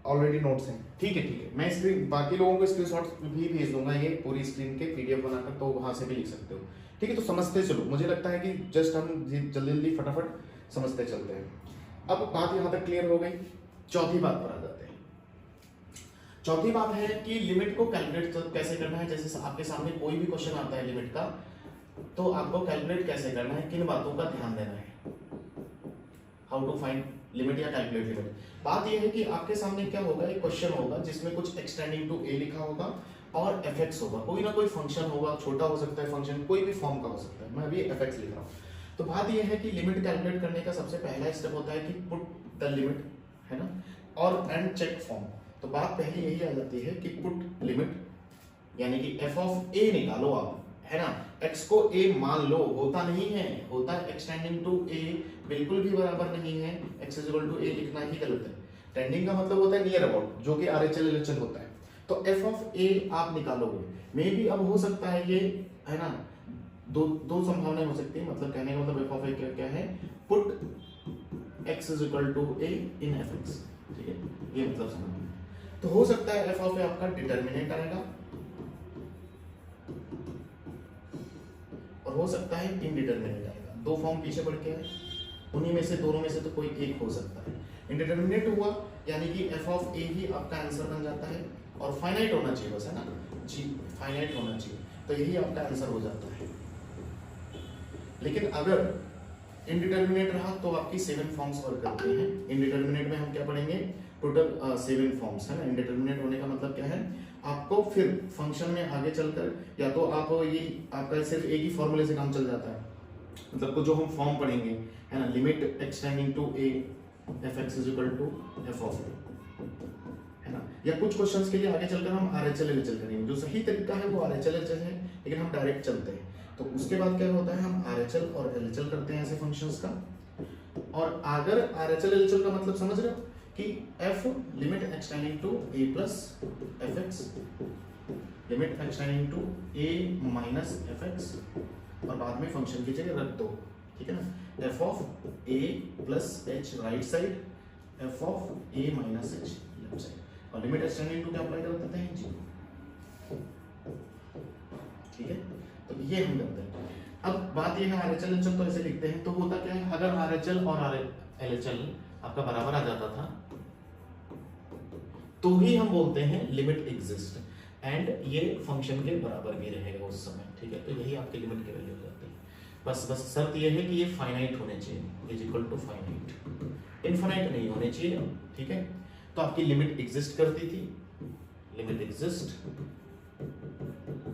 Already notes हैं। ठीक है, मैं स्क्रीन बाकी लोगों को स्क्रीनशॉट भी भेज दूंगा, ये पूरी स्क्रीन के पीडीएफ बनाकर, तो वहां से भी लिख सकते हो। ठीक है, तो समझते चलो, मुझे लगता है कि जस्ट हम जल्दी जल्दी फटाफट समझते चलते हैं। अब बात यहां तक क्लियर हो गई। चौथी बात पर आ जाते हैं। चौथी बात है कि लिमिट को कैलकुलेट कैसे करना है। जैसे आपके सामने कोई भी क्वेश्चन आता है लिमिट का, तो आपको कैलकुलेट कैसे करना है, किन बातों का ध्यान देना है, हाउ टू फाइंड लिमिट या कैलकुलेट लिमिट। बात यह है कि आपके सामने क्या होगा, एक क्वेश्चन होगा जिसमें कुछ एक्सटेंडिंग टू ए लिखा होगा और एफ होगा, कोई ना कोई फंक्शन होगा, छोटा हो सकता है फंक्शन, कोई भी फॉर्म का हो सकता है, मैं अभी एफ लिख रहा हूँ। तो बात यह है कि लिमिट कैलकुलेट करने का सबसे पहला स्टेप होता है कि पुट द लिमिट, है ना, और एंड चेक फॉर्म। तो बात पहले यही आ जाती है कि पुट लिमिट, यानी कि एफ ऑफ ए निकालो आप, है ना, x को a मान लो, होता नहीं है, होता है एक्सटेंडिंग टू a, बिल्कुल भी बराबर नहीं है, x इक्वल टू a लिखना ही गलत है। टेंडिंग का मतलब होता है नियर अबाउट, जो कि RHL LHL होता है। तो f ऑफ a आप निकालोगे, मे भी अब हो सकता है ये, है ना, दो संभावनाएं हो सकती है, मतलब कहने का मतलब f ऑफ a क्या है, put x is equal to a in fx, ठीक है, ये मतलब समझ। तो हो सकता है f ऑफ a आपका डिटर्मिनेंट आएगा, और हो सकता है इनडिटरमिनेट आएगा। दो फॉर्म पीछे बढ़ के है, उन्हीं में से, दोनों में से तो कोई एक हो सकता है। इनडिटरमिनेट हुआ यानी कि f ऑफ a ही आपका आंसर बन जाता है, और फाइनाइट होना चाहिए बस, है ना जी, फाइनाइट होना चाहिए, तो यही आपका आंसर हो जाता है। लेकिन अगर इनडिटरमिनेट रहा तो आपकी 7 फॉर्म्स वर्क करते हैं। इनडिटरमिनेट में हम क्या पढ़ेंगे, टोटल 7 फॉर्म्स, है ना। इनडिटरमिनेट होने का मतलब क्या है, आपको फिर फंक्शन में आगे चलकर या तो आप ये आपका सिर्फ एक ही फॉर्मूले से काम चल जाता है, मतलब को जो हम फॉर्म पढ़ेंगे, है ना, limit x tending to a fx is equal to f of a, है ना, या कुछ क्वेश्चंस के लिए आगे चलकर हम RHL LHL करेंगे। जो सही तरीका है वो RHL LHL है, लेकिन हम डायरेक्ट चलते हैं। तो उसके बाद क्या होता है, हम RHL और LHL करते हैं ऐसे फंक्शंस का। और अगर RHL LHL का मतलब समझ रहे हो कि f limit x tending to a plus fx, limit x tending to a minus fx, और बाद में फंक्शन की जगह रख दो, ठीक है ना, f of a plus h right side, f of a minus h left side, और लिमिट एक्सटेंडिंग टू क्या अप्लाई कर देते हैं, जी, ठीक है। तो ये हम करते हैं। अब बात ये है RHL LHL तो ऐसे लिखते हैं, तो होता क्या है, अगर RHL और LHL आपका बराबर आ जाता था तो ही हम बोलते हैं लिमिट एग्जिस्ट, एंड ये फंक्शन के बराबर भी रहेगा उस समय, ठीक है। तो यही आपकी लिमिट की वैल्यू हो जाती है। बस शर्त ये है कि ये फाइनाइट होने चाहिए, is equal to finite, infinite नहीं होने चाहिए, ठीक है। तो आपकी लिमिट एग्जिस्ट करती थी, लिमिट एग्जिस्ट,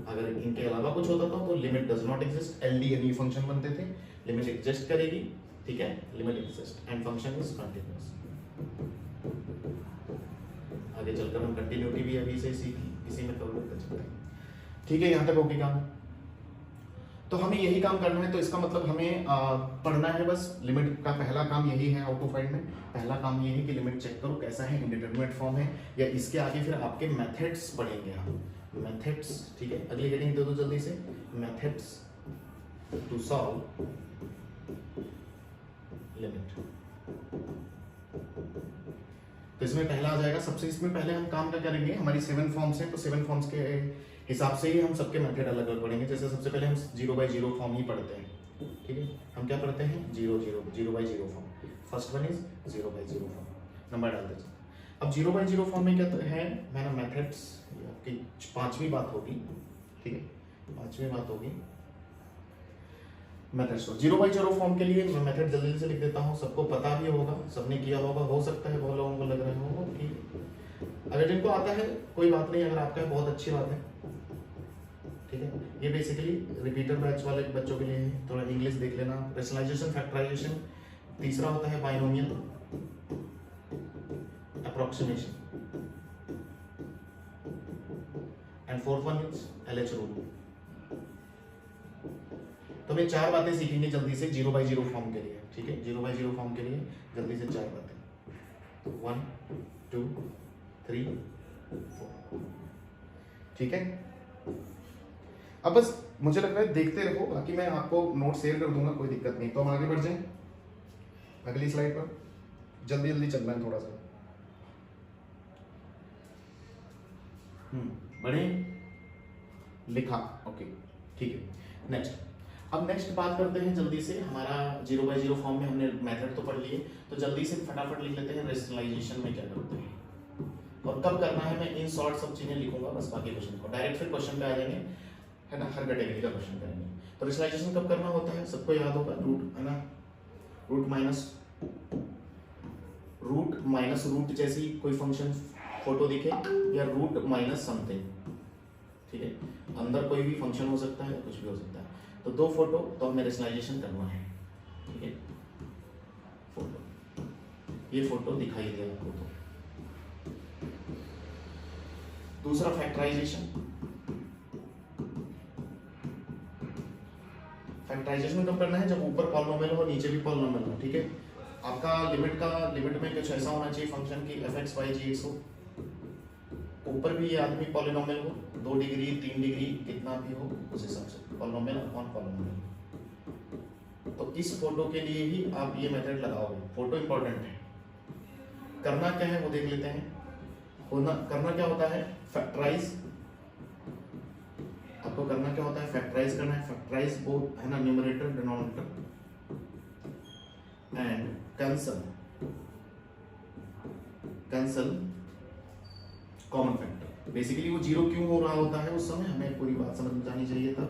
अगर इनके अलावा कुछ होता था तो limit does not exist, LDNE function बनते थे, लिमिट एग्जिस्ट करेगी, ठीक है, limit exist and function is continuous. आगे चलकर हम कंटिन्यूटी भी अभी से सीखी, इसी में कवर कर सकते हैं, ठीक है। यहां तक होगी काम, तो हमें यही काम करना है। तो इसका मतलब हमें पढ़ना है बस, लिमिट का पहला काम यही है, हाउ टू फाइंड में पहला काम ये है कि लिमिट चेक करो कैसा है, इंडिटरमिनेट फॉर्म है या इसके आगे फिर आपके मेथड्स पढ़ेंगे हम, मेथड्स, ठीक है। अगली हेडिंग दे दो जल्दी से, मेथड्स टू सॉल्व लिमिट। तो इसमें पहला आ जाएगा, सबसे इसमें पहले हम काम क्या करेंगे, हमारी 7 फॉर्म्स हैं, तो 7 फॉर्म्स के हिसाब से ही हम सबके मेथड अलग अलग पढ़ेंगे। जैसे सबसे पहले हम 0/0 फॉर्म ही पढ़ते हैं, ठीक है। हम क्या पढ़ते हैं, 0/0 form, first one is 0/0 form, number डाल देते हैं। अब 0/0 फॉर्म में क्या है, मैंने मेथड्स, आपकी 5वीं बात होगी, ठीक है, 5वीं बात होगी मेथड्स। 0/0 फॉर्म के लिए मैं मेथड जल्दी से लिख देता हूँ, सबको पता भी होगा, सबने किया होगा, हो सकता है बहुत लोगों को लग रहा होगा कि अगर जिनको आता है कोई बात नहीं, अगर आपका है बहुत अच्छी बात है, ठीक है। ये बेसिकली रिपीटर बैच वाले बच्चों के लिए है, थोड़ा इंग्लिश देख लेना। रेशनलाइजेशन, फैक्टराइजेशन, तीसरा होता है binomial approximation, and fourth one is LH rule. तो हम 4 बातें सीखेंगे जल्दी से 0/0 फॉर्म के लिए, ठीक है। 0/0 फॉर्म के लिए जल्दी से 4 बातें, 1 2 3 4, ठीक है। अब बस मुझे लग रहा है देखते रहो, बाकी मैं आपको नोट शेयर कर दूंगा, कोई दिक्कत नहीं। तो हम आगे बढ़ जाएं अगली स्लाइड पर, जल्दी जल्दी चलना है थोड़ा सा। बड़े लिखा, ओके ठीक है। नेक्स्ट, अब नेक्स्ट बात करते हैं जल्दी से। हमारा 0/0 फॉर्म में हमने मेथड तो पढ़ लिए, तो जल्दी से फटाफट लिख लेते हैं रेशनलाइजेशन में क्या करते हैं और कब करना है। मैं इन शॉर्ट सब चीजें लिखूंगा बस, बाकी क्वेश्चन को डायरेक्ट फिर क्वेश्चन पे आ जाएंगे, है ना। हर कैटेगरी का क्वेश्चन करेंगे। तो रेशनलाइजेशन कब करना होता है, सबको याद होगा, रूट, है ना, रूट माइनस रूट जैसी कोई फंक्शन फोटो दिखे, या रूट माइनस समथिंग, ठीक है, अंदर कोई भी फंक्शन हो सकता है, कुछ भी हो सकता है। तो दो फोटो, तो हमें रेशनलाइजेशन करना है, ठीक है। फोटो, ये फोटो दिखाई दे आपको, तो दूसरा फैक्टराइजेशन। फैक्टराइजेशन कब करना है, जब ऊपर पॉलिनोमियल हो नीचे भी पॉलिनोमियल हो, ठीक है। आपका लिमिट में कुछ ऐसा होना चाहिए फंक्शन की fx y gx हो, ऊपर भी ये आदमी पॉलिनोमियल हो, 2 डिग्री 3 डिग्री कितना भी हो, उस हिसाब से पॉलिनोमियल अपॉन पॉलिनोमियल। तो इस फोटो के लिए ही आप ये मेथड लगाओगे। फोटो इंपॉर्टेंट है। करना क्या है वो देख लेते हैं। करना क्या होता है, फैक्टराइज। आपको करना क्या होता है, फैक्टराइज करना है। फैक्टराइज बोथ, है ना, numerator denominator, and cancel common factor. Basically वो 0 क्यों हो रहा होता है उस समय, हमें पूरी बात समझ में जानी चाहिए था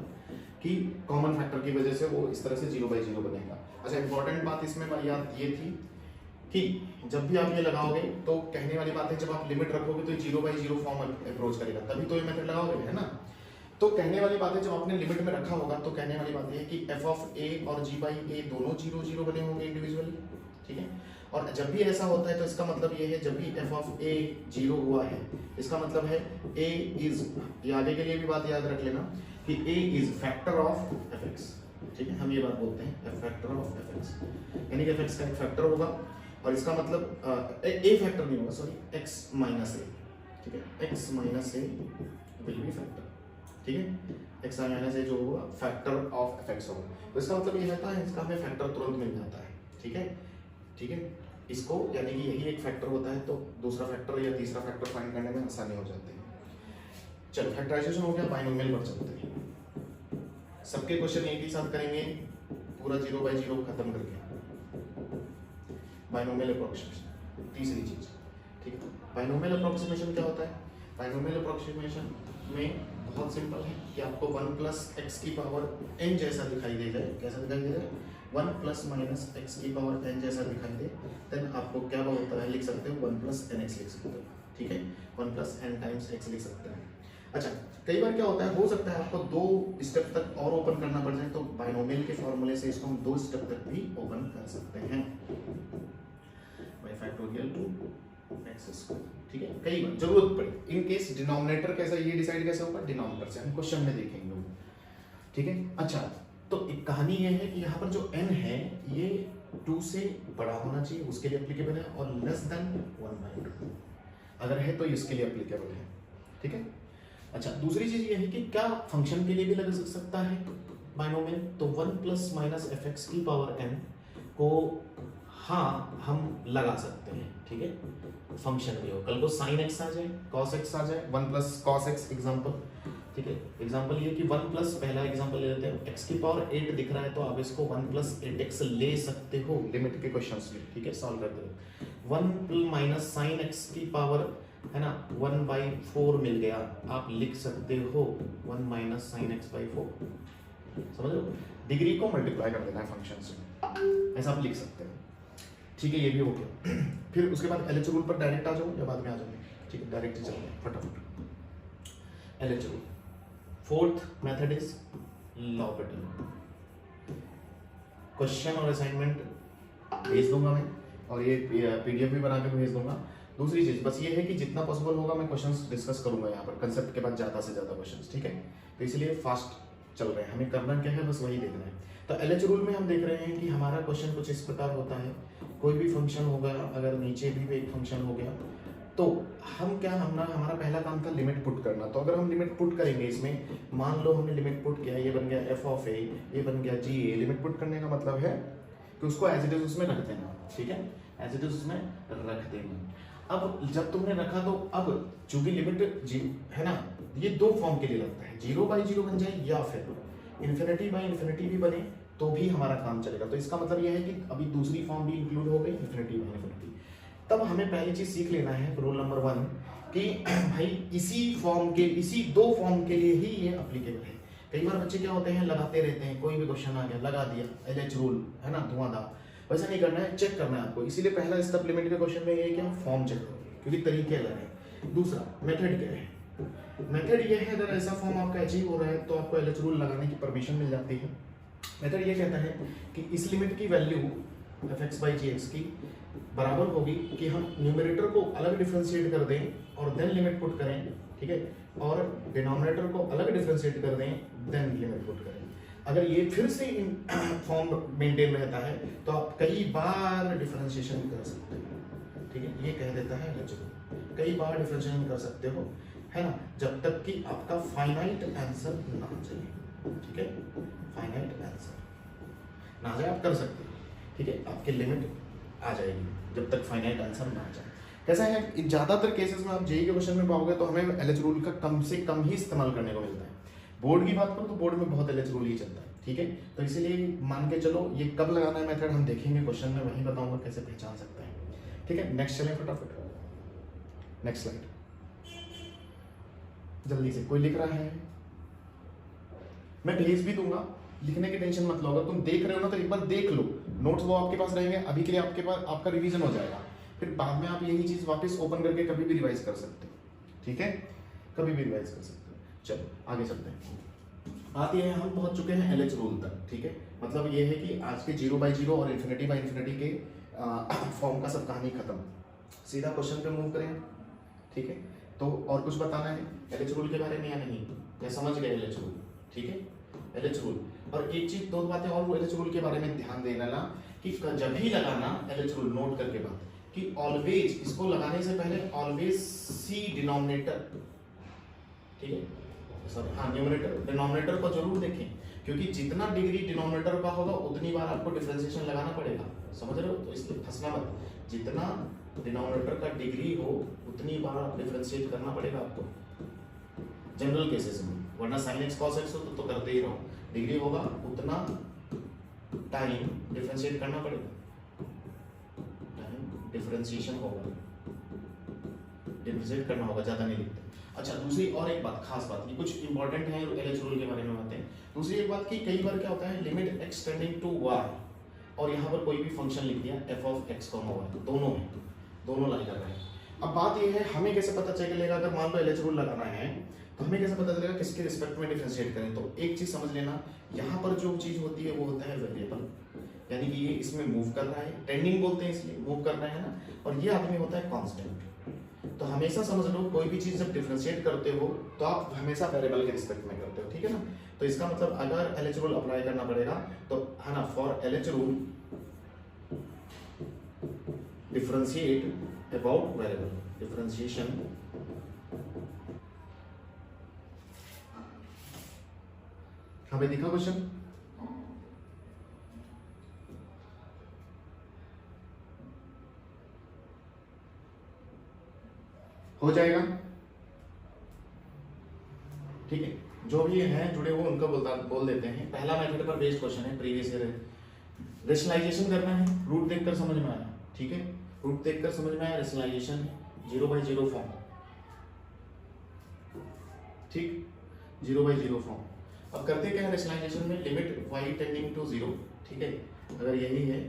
कि कॉमन फैक्टर की वजह से वो इस तरह से 0/0 बनेगा। अच्छा, इंपॉर्टेंट बात इसमें याद ये थी कि जब भी आप ये लगाओगे तो कहने वाली बात है, जब आप लिमिट रखोगे तो 0/0 फॉर्म अप्रोच करेगा, तभी तो ये मेथड लगाओगे, है ना। तो कहने वाली बात है, जब आपने लिमिट में रखा होगा तो कहने वाली बात है कि f ऑफ a और g/a दोनों 0/0 बने होंगे इंडिविजुअली, ठीक है। और जब भी ऐसा होता है तो इसका मतलब ये है, जब भी f ऑफ a 0 हुआ है, इसका मतलब है a इज, ये आगे के लिए भी बात याद रख लेना कि a is factor of fx, ठीक है। हम ये बात बोलते हैं फैक्टर ऑफ fx, यानी कि fx का एक फैक्टर होगा, और इसका मतलब a फैक्टर नहीं होगा, सॉरी, x माइनस a, ठीक है। x minus a will be factor, ठीक है। x माइनस a जो होगा फैक्टर ऑफ fx होगा। तो इसका मतलब ये रहता है, इसका हमें फैक्टर तुरंत मिल जाता है, ठीक है, ठीक है। इसको, यानी कि यही एक फैक्टर होता है, तो दूसरा फैक्टर या तीसरा फैक्टर फाइंड करने में आसानी हो जाती है। चलो, फैक्टराइजेशन हो गया, बाइनोमियल पर चलते हैं। सबके क्वेश्चन एक ही साथ करेंगे, पूरा 0/0 खत्म करके। बाइनोमियल अप्रोक्सीमेशन, तीसरी चीज, ठीक है। बाइनोमियल अप्रोक्सीमेशन क्या होता है, बाइनोमियल अप्रोक्सीमेशन में बहुत सिंपल है कि आपको 1 प्लस एक्स की पावर n जैसा दिखाई दे जाए। कैसा दिखाई दे जाए, 1 प्लस माइनस एक्स की पावर n जैसा दिखाई दे, देन आपको क्या होता है, लिख सकते हो 1 प्लस nx लिख सकते हो, ठीक है। 1 प्लस n टाइम्स x लिख सकते हैं। अच्छा, कई बार क्या होता है, हो सकता है आपको 2 स्टेप तक और ओपन करना पड़ जाए, तो बाइनोमियल के फॉर्मूले से इसको हम 2 स्टेप तक भी ओपन कर सकते हैं, bye factorial two x square, ठीक है। कई बार जरूरत पड़े, इन केस डिनोमिनेटर कैसा, ये डिसाइड कैसे होगा, डिनोमिनेटर से हम क्वेश्चन में देखेंगे, ठीक है। अच्छा, तो एक कहानी ये है कि यहाँ पर जो n है ये 2 से बड़ा होना चाहिए, उसके लिए एप्लीकेबल है, और लेस देन 1/2 अगर है तो इसके लिए एप्लीकेबल है, ठीक है। अच्छा, दूसरी चीज ये है कि क्या फंक्शन के लिए भी लग सकता है बाइनोमियल, तो 1 प्लस माइनस fx की पावर n को हाँ हम लगा सकते हैं, ठीक है। फंक्शन भी हो, कल को sin x आ जाए, cos x आ जाए, 1 प्लस cos x एग्जाम्पल, ठीक है। एग्जाम्पल ये कि 1 प्लस, पहला एग्जाम्पल ले लेते हैं, x की पावर 8 दिख रहा है तो आप इसको 1 प्लस 8x ले सकते हो लिमिट के क्वेश्चंस में, ठीक है, सॉल्व करते हो। 1 माइनस sin x की पावर, है ना, 1/4 मिल गया, आप लिख सकते हो 1 माइनस sin x/4, समझ लो, डिग्री को मल्टीप्लाई कर देना है फंक्शन से, ऐसा आप लिख सकते हो, ठीक है। ये भी हो गया। फिर उसके बाद LH रूल पर डायरेक्ट आ जाओ या बाद में आ जाओ, ठीक है, डायरेक्ट चलते हैं फटाफट। LH rule, fourth method is logarithm. Question और असाइनमेंट भेज दूंगा मैं, और ये PDF भी बना के भेज दूंगा। दूसरी चीज बस ये है कि जितना पॉसिबल होगा मैं क्वेश्चंस डिस्कस करूंगा यहाँ पर, कंसेप्ट के बाद ज्यादा से ज्यादा क्वेश्चंस, ठीक है। तो इसलिए फास्ट चल रहे हैं, हमें करना क्या है, बस वही देखना है। तो LH रूल में हम देख रहे हैं कि हमारा क्वेश्चन कुछ इस प्रकार होता है, कोई भी फंक्शन होगा, अगर नीचे भी एक फंक्शन हो गया तो हम क्या, हमारा पहला काम था लिमिट पुट करना। तो अगर हम लिमिट पुट करेंगे इसमें, मान लो हमने लिमिट पुट किया, ये बन गया f ऑफ a, ये बन गया g a। लिमिट पुट करने का मतलब है कि उसको एज इट इज उसमें रख देना, ठीक है, एज इट इज उसमें रख देना। अब जब तुमने रखा तो अब चूंकि लिमिट है ना, ये दो फॉर्म के लिए लगता है, 0/0 बन जाए या फिर इन्फिनिटी भी बने तो भी हमारा काम चलेगा। तो इसका मतलब यह है कि अभी दूसरी फॉर्म भी इंक्लूड हो गई, इन्फिनिटी। तब हमें पहली चीज सीख लेना है, रूल नंबर 1, कि भाई इसी दो फॉर्म के लिए ही ये अप्लीकेबल है। कई बार बच्चे क्या होते हैं, लगाते रहते हैं, कोई भी क्वेश्चन आ गया लगा दिया, LH रूल है ना, धुआंधार। वैसा नहीं करना है, चेक करना है आपको। इसीलिए पहला स्टेप लिमिट के क्वेश्चन में ये क्या, फॉर्म चेक करो, क्योंकि तरीके अलग है। दूसरा मेथड क्या है, मेथड ये है, अगर ऐसा फॉर्म आपका अचीव हो रहा है तो आपको LH रूल लगाने की परमिशन मिल जाती है। मेथड ये कहता है कि इस लिमिट की वैल्यू fx/gx की बराबर होगी कि हम न्यूमरेटर को अलग डिफरेंशिएट कर दें और देन लिमिट पुट करें, ठीक है, और डिनोमिनेटर को अलग डिफरेंशिएट कर दें देन लिमिट पुट करें। अगर ये फिर से फॉर्म मेंटेन रहता है तो आप कई बार डिफरेंशिएशन कर सकते हो, ठीक है, ये कह देता है LH रूल, कई बार डिफरेंशिएशन कर सकते हो, है ना, जब तक कि आपका फाइनाइट आंसर ना जाए, ठीक है, फाइनाइट आंसर ना जाए आप कर सकते हो, ठीक है, आपकी लिमिट आ जाएगी जब तक फाइनाइट आंसर ना आ जाए। कैसा है, ज्यादातर केसेस में आप जेईई के क्वेश्चन में पाओगे तो हमें LH रूल का कम से कम ही इस्तेमाल करने को मिलता है। बोर्ड की बात करो तो बोर्ड में बहुत LH रूल ही चलता है, ठीक है, तो इसीलिए मान के चलो ये कब लगाना है मेथड हम देखेंगे क्वेश्चन में, वहीं बताऊंगा कैसे पहचान सकते हैं, ठीक है। नेक्स्ट चलें फटाफट, नेक्स्ट स्लाइड, जल्दी से। कोई लिख रहा है, मैं भेज भी दूंगा, लिखने की टेंशन मत लो। अगर तुम देख रहे हो ना तो एक बार देख लो, नोट्स वो आपके पास रहेंगे, अभी के लिए आपके पास आपका रिवीजन हो जाएगा, फिर बाद में आप यही चीज वापस ओपन करके कभी भी रिवाइज कर सकते हो, ठीक है, कभी भी रिवाइज कर सकते हो। चलो आगे चलते हैं। बात ये है, हम पहुंच चुके हैं LH रूल तक, ठीक है, मतलब ये है कि आज के 0/0 और इन्फिनिटी के फॉर्म का सब कहानी खत्म। सीधा क्वेश्चन पे मूव करें, ठीक है। तो और कुछ बताना है LH रूल के बारे में या नहीं, या समझ गए LH रूल, ठीक है, LH रूल। और एक चीज, दो बातें और LH रूल के बारे में ध्यान देना ना, कि जब भी लगाना LH रूल नोट करके बात, कि ऑलवेज, इसको लगाने से पहले ऑलवेज सी डिनोमिनेटर, ठीक है, सॉरी हाँ न्यूमरेटर, डिनोमिनेटर को जरूर देखें, क्योंकि जितना डिग्री डिनोमिनेटर का होगा उतनी बार आपको डिफरेंशिएशन लगाना पड़ेगा, समझ रहे हो, तो इसलिए फंसना मत, जितना डिनोमिनेटर का डिग्री हो उतनी बार आप डिफरेंशिएट करना पड़ेगा आपको जनरल केसेस में, वरना sin x cos x हो तो करते ही रहो, डिग्री होगा उतना टाइम डिफरेंशिएट करना पड़ेगा, टाइम डिफरेंशिएशन होगा, डिफरेंशिएट करना होगा, ज्यादा नहीं लिखते। अच्छा, दूसरी और एक बात, खास बात, ये कुछ इंपॉर्टेंट है LH रूल के बारे में बातें। दूसरी एक बात कि कई बार क्या होता है, limit x tending to y और यहाँ पर कोई भी फंक्शन लिख दिया f(x, y), दोनों में, दोनों लाई कर रहे हैं। अब बात ये है, हमें कैसे पता चलेगा, अगर मान लो LH रूल लगाना है तो हमें कैसे पता चलेगा किसके रिस्पेक्ट में डिफरेंशिएट करें। तो एक चीज समझ लेना, यहाँ पर जो चीज होती है वो होता है वेरिएबल, यानी कि ये इसमें मूव कर रहा है, टेंडिंग बोलते हैं इसलिए, मूव कर रहा है ना, और ये आदमी होता है कांस्टेंट। तो हमेशा समझ लो, कोई भी चीज जब डिफरेंशिएट करते हो तो आप हमेशा वेरिएबल के रिस्पेक्ट में करते हो, ठीक है ना। तो इसका मतलब अगर LH रूल अप्लाई करना पड़ेगा तो है ना, for LH rule differentiate about variable, differentiation हमें दिखा क्वेश्चन, हो जाएगा, ठीक है। जो भी हैं जुड़े हुए उनको बोल देते हैं। पहला मेथड पर बेस्ड क्वेश्चन है, प्रीवियस ईयर है, रेशनलाइजेशन करना है, रूट देखकर समझ में आया, ठीक है, रूट देखकर समझ में आया, रेशनलाइजेशन 0/0 फॉर्म, ठीक, 0/0 फॉर्म। अब करते क्या है रेशनलाइजेशन में, लिमिट y टेंडिंग टू 0, ठीक है, अगर यही है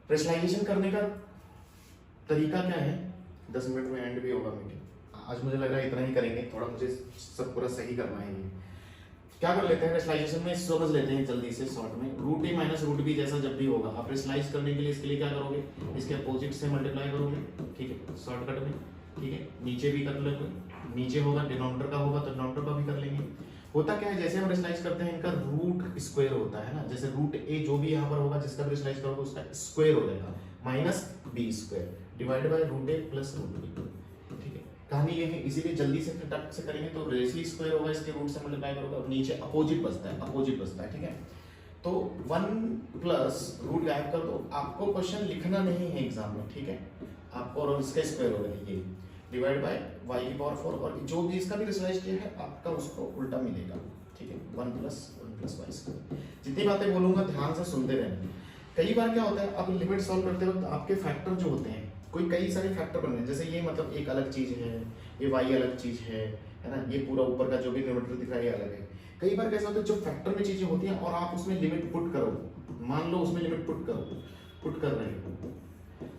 रेशनलाइजेशन करने का तरीका क्या है, 10 मिनट में एंड भी होगा मीटिंग, आज मुझे लग रहा है इतना ही करेंगे, थोड़ा मुझे सब पूरा सही करना है। ये क्या कर लेते हैं रेशनलाइजेशन में, समझ लेते हैं जल्दी से शॉर्ट में, root a minus root b जैसा जब भी होगा आप रेशनलाइज करने के लिए इसके लिए क्या करोगे, इसके अपोजिट से मल्टीप्लाई करोगे, ठीक है, शॉर्टकट में, ठीक है, नीचे भी कर लोगे, नीचे होगा डिनोमिनेटर का होगा तो डिनोमिनेटर का भी कर लेंगे। होता क्या है, जैसे हम रेशनलाइज करते हैं इनका रूट स्क्वायर होता है ना, जैसे रूट a जो भी यहाँ पर होगा जिसका भी रेशनलाइज करोगे उसका स्क्वायर हो जाएगा, minus b square divide by root a plus root b, ठीक है, कहानी ये है। इसीलिए जल्दी से टक से करेंगे तो रेशनल स्क्वायर होगा, इसके रूट से मल्टीप्लाई करोगे और नीचे अपोजिट बचता है, ठीक है। तो 1 प्लस रूट गायब कर दो, आपको क्वेश्चन लिखना नहीं है एग्जाम में, ठीक है, आपको और इसका स्क्वायर होगा ये डिवाइड बाय y की पावर 4 और जो भी इसका भी रेशनलाइज किया है आपका उसको उल्टा मिलेगा, ठीक है, 1 प्लस y स्क्वायर। जितनी बातें बोलूंगा ध्यान से सुनते रहना। कई बार क्या होता है, अब लिमिट सॉल्व करते वक्त आपके फैक्टर जो होते हैं, कोई कई सारे फैक्टर बन रहे हैं, जैसे ये मतलब एक अलग चीज है, ये y अलग चीज है ना, ये पूरा ऊपर का जो भी न्यूमरेटर दिख रहा है ये अलग है। कई बार कैसा होता है जो फैक्टर में चीजें होती हैं और आप उसमें लिमिट पुट करो, मान लो उसमें लिमिट पुट कर रहे हो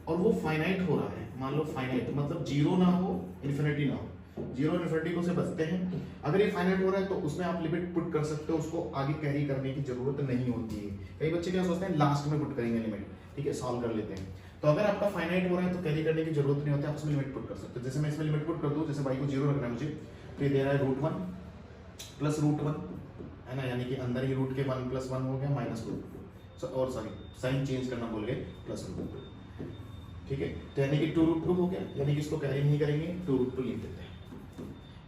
और वो फाइनाइट हो रहा है, मान लो फाइनाइट मतलब जीरो ना हो इन्फिनिटी ना हो, जीरो इन्फिनिटी को से बचते हैं। अगर ये फाइनाइट हो रहा है तो उसमें आप लिमिट पुट कर सकते हो, उसको आगे कैरी करने की जरूरत नहीं होती है। कई बच्चे क्या सोचते हैं लास्ट में पुट करेंगे लिमिट, ठीक है, सॉल्व कर लेते हैं। तो अगर आपका फाइनाइट हो रहा है तो कैरी करने की जरूरत नहीं होती, आप उसमें लिमिट पुट कर सकते हो। जैसे मैं इसमें लिमिट पुट कर दूं, जैसे y को 0 रखना है मुझे, तो ये दे रहा है √1 प्लस √1 है ना, यानी कि अंदर ही रूट के 1 + 1 हो गया माइनस √2 और सॉरी साइन चेंज करना भूल गए, प्लस √2, ठीक है, तो यानी कि 2√2 हो गया, यानी कि इसको कैरी नहीं करेंगे, 2√2 लिख देते हैं।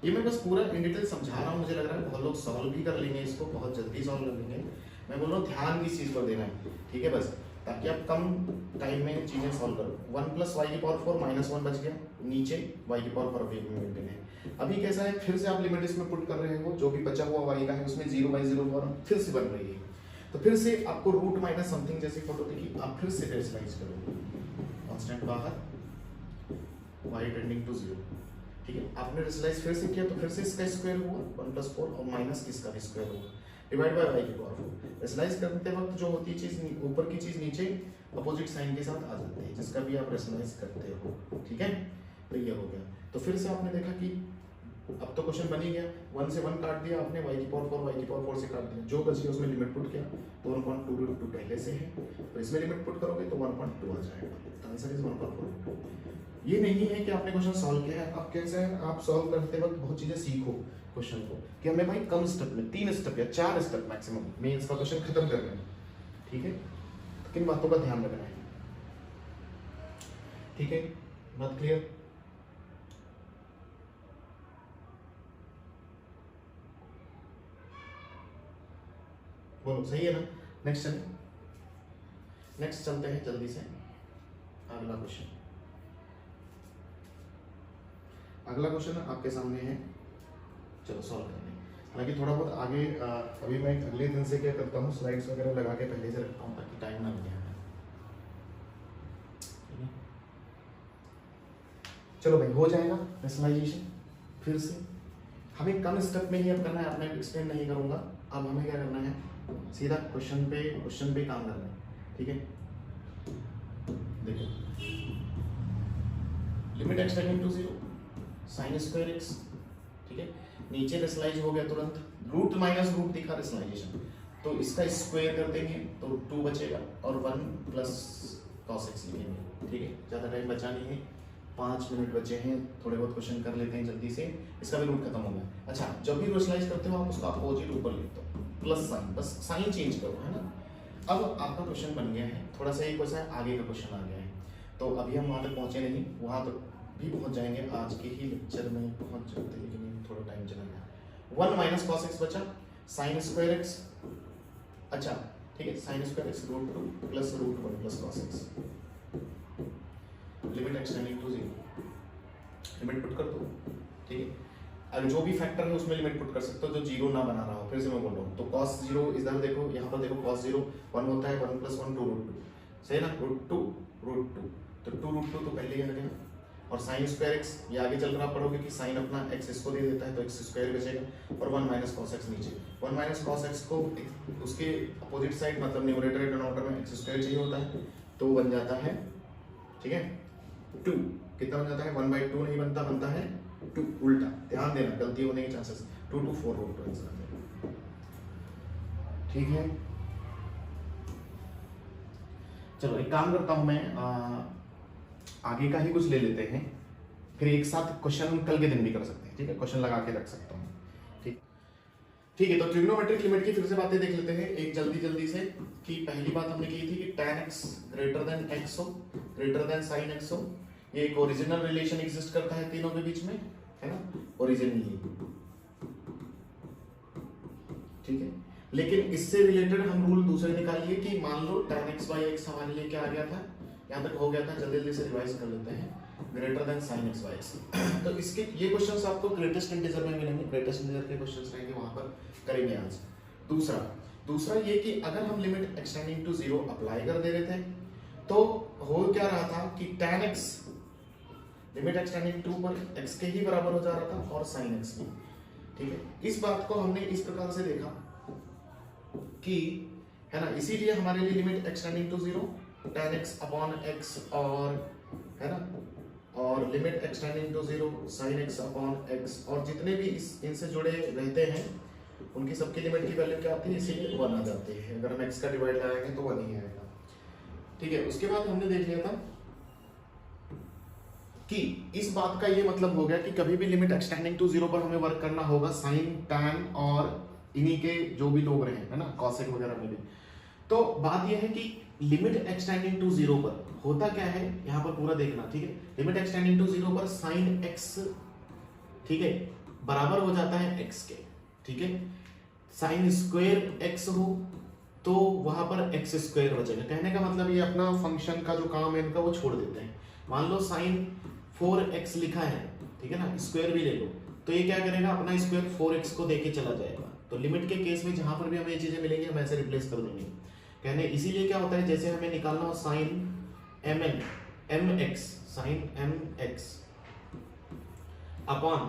ये मैं बस पूरा इन डिटेल समझा रहा हूँ, मुझे लग रहा है बहुत लोग सॉल्व भी कर लेंगे इसको, बहुत जल्दी सॉल्व कर लेंगे। मैं बोल रहा हूँ ध्यान किस चीज़ पर देना है, ठीक है, बस ताकि आप कम टाइम में चीजें सॉल्व करो। 1 + y की पावर 4 -1 बच गया, नीचे y की पावर 4 में मेंटेन है। अभी कैसा है, फिर से आप लिमिट इसमें पुट कर रहे हो, जो भी बचा हुआ y का है उसमें 0/0 फॉर्म फिर से बन रही है, तो फिर से आपको रूट माइनस समथिंग जैसी फोटो दिखी, आप फिर से रेशनलाइज करो, कांस्टेंट बाहर y टेंडिंग टू 0, ठीक है, आपने रेशनलाइज फिर से किया तो फिर से इसका स्क्वायर हुआ 1 + 4 और माइनस इसका भी स्क्वायर हुआ डिवाइड बाय y की पावर 4। रेशनलाइज करते वक्त जो होती है चीज, ऊपर की चीज नीचे अपोजिट साइन के साथ आ जाती है, जिसका भी आप रेशनलाइज करते हो, ठीक है, तो ये हो गया। तो फिर से आपने देखा कि अब तो क्वेश्चन बन ही गया, 1 से 1 काट दिया आपने, y की पावर 4 y की पावर 4 से काट दिया, जो बच गया उसमें लिमिट पुट किया, तो 1.2 पहले से है, तो इसमें लिमिट पुट करोगे तो 1.2 आ जाएगा, तो आंसर इज 1.4। ये नहीं है कि आपने क्वेश्चन सॉल्व किया है, आप कैसे आप सॉल्व करते वक्त बहुत चीजें सीखो क्वेश्चन को, कि हमें भाई कम स्टेप में 3 स्टेप या 4 स्टेप मैक्सिमम में इसका क्वेश्चन खत्म करना है, ठीक है, तो किन बातों का ध्यान रखना है, ठीक है, बात क्लियर। बोलो सही है ना। नेक्स्ट चलते हैं जल्दी से, अगला क्वेश्चन। अगला क्वेश्चन आपके सामने है, चलो सॉल्व करने। हालांकि थोड़ा बहुत आगे अभी मैं अगले दिन से क्या करता हूँ, स्लाइड्स वगैरह लगा के पहले से रखता हूँ ताकि टाइम ना लगे। चलो भाई हो जाएगा रेशनलाइजेशन। फिर से हमें कम स्टेप में ही अब करना है, अब मैं एक्सप्लेन नहीं करूंगा। अब हमें क्या करना है, सीधा क्वेश्चन पे काम करना है, ठीक है। देखो limit x tending to 0 sin square x, ठीक है, नीचे रेशनलाइज हो गया तुरंत, रूट माइनस रूट दिखा रेशनलाइजेशन, तो इसका स्क्वायर कर देंगे तो 2 बचेगा और 1 प्लस cos x लिखेंगे, ठीक है। ज़्यादा टाइम बचा नहीं है, 5 मिनट बचे हैं, थोड़े बहुत क्वेश्चन कर लेते हैं जल्दी से, इसका भी रूट खत्म हो गया। अच्छा, जब भी रेशनलाइज करते हो आप उसका अपोजिट ऊपर लिख दो, प्लस साइन, बस साइन चेंज करो, है ना। अब आपका क्वेश्चन बन गया है, थोड़ा सा एक वैसा आगे का क्वेश्चन आ गया है, तो अभी हम वहाँ तक पहुँचे नहीं, वहाँ तक भी पहुँच जाएंगे, आज के ही लेक्चर में पहुँच जाते, लेकिन थोड़ा टाइम चला गया। 1 माइनस cos x बचा, साइन स्क्वायर x, अच्छा ठीक है, sine square x √2 plus √1 plus cos x, limit x tending to 0, limit put कर दो, ठीक है। अगर जो भी फैक्टर है उसमें लिमिट पुट कर सकते हो जो 0 ना बना रहा हो। फिर से मैं बोल रहा हूँ, तो cos 0 इधर देखो, यहाँ पर देखो cos 0 1 होता है, 1 + 1 2√2, सही ना, √2 तो 2√2 तो पहले ही आ गया, और साइन स्क्वायर x ये आगे चल रहा पढ़ोगे कि साइन अपना x इसको दे देता है तो x स्क्वायर बचेगा, और 1 माइनस cos x नीचे, 1 माइनस cos x को उसके अपोजिट साइड मतलब न्यूमरेटर या डिनोमिनेटर में x स्क्वायर चाहिए होता है, तो बन जाता है, ठीक है, 2 कितना बन जाता है, 1/2 नहीं बनता, बनता है 2, उल्टा, ध्यान देना गलती होने के चांसेस, 2 to 4 √2 आंसर, ठीक है। चलो एक काम करता हूं मैं, आगे का ही कुछ ले लेते हैं, फिर एक साथ क्वेश्चन कल के दिन भी कर सकते हैं, ठीक है, क्वेश्चन लगा के रख सकता हूँ, ठीक है। तो ट्रिग्नोमेट्रिक लिमिट की फिर से बातें देख लेते हैं एक जल्दी से, कि पहली बात हमने की थी कि tan x greater than x हो, ग्रेटर देन sin x हो, ये एक ओरिजिनल रिलेशन एग्जिस्ट करता है तीनों के बीच में, है ना, ओरिजिनली, ठीक है। लेकिन इससे रिलेटेड हम रूल दूसरे निकालिए कि मान लो tan x by x हमारे लिए क्या आ गया था, यहाँ तक हो गया था, जल्दी जल्दी से रिवाइज कर लेते हैं, greater than sin x by x। तो इसके ये क्वेश्चंस आपको ग्रेटेस्ट इंटीजर में मिलेंगे, ग्रेटेस्ट इंटीजर के क्वेश्चंस रहेंगे, वहां पर करेंगे आज। दूसरा ये कि अगर हम लिमिट एक्सटेंडिंग टू 0 अप्लाई कर दे रहे थे तो हो क्या रहा था कि tan x limit x tending to पर x के ही बराबर हो जा रहा था और sin x भी, ठीक है। इस बात को हमने इस प्रकार से देखा कि है ना, इसीलिए हमारे लिए limit x tending to 0 tan x upon x और है ना, और limit x tending to 0 sin x upon x और जितने भी इनसे जुड़े रहते हैं उनकी सबकी लिमिट की वैल्यू क्या आती है, इसीलिए 1 आ जाती है। अगर हम x का डिवाइड लगाएंगे तो 1 ही आएगा, ठीक है। उसके बाद हमने देख लिया था कि इस बात का ये मतलब हो गया कि कभी भी लिमिट एक्सटेंडिंग टू 0 पर हमें वर्क करना होगा sin tan और इन्हीं के जो भी लोग रहे है ना, cosec वगैरह में भी। तो बात यह है कि लिमिट एक्सटेंडिंग टू 0 पर होता क्या है, यहाँ पर पूरा देखना, ठीक है। लिमिट एक्सटेंडिंग टू 0 पर sin x, ठीक है, बराबर हो जाता है x के, ठीक है। sin स्क्वायर x हो तो वहां पर x स्क्वायर बचेगा। कहने का मतलब ये अपना फंक्शन का जो काम है इनका वो छोड़ देते हैं। मान लो sin 4x लिखा है, ठीक है ना, स्क्वायर भी ले लो, तो ये क्या करेगा, अपना स्क्वायर 4x को देके चला जाएगा। तो लिमिट के केस में जहां पर भी हमें ये चीजें मिलेंगी हम ऐसे रिप्लेस कर देंगे। कहने इसीलिए क्या होता है, जैसे हमें निकालना हो sin mx sin mx upon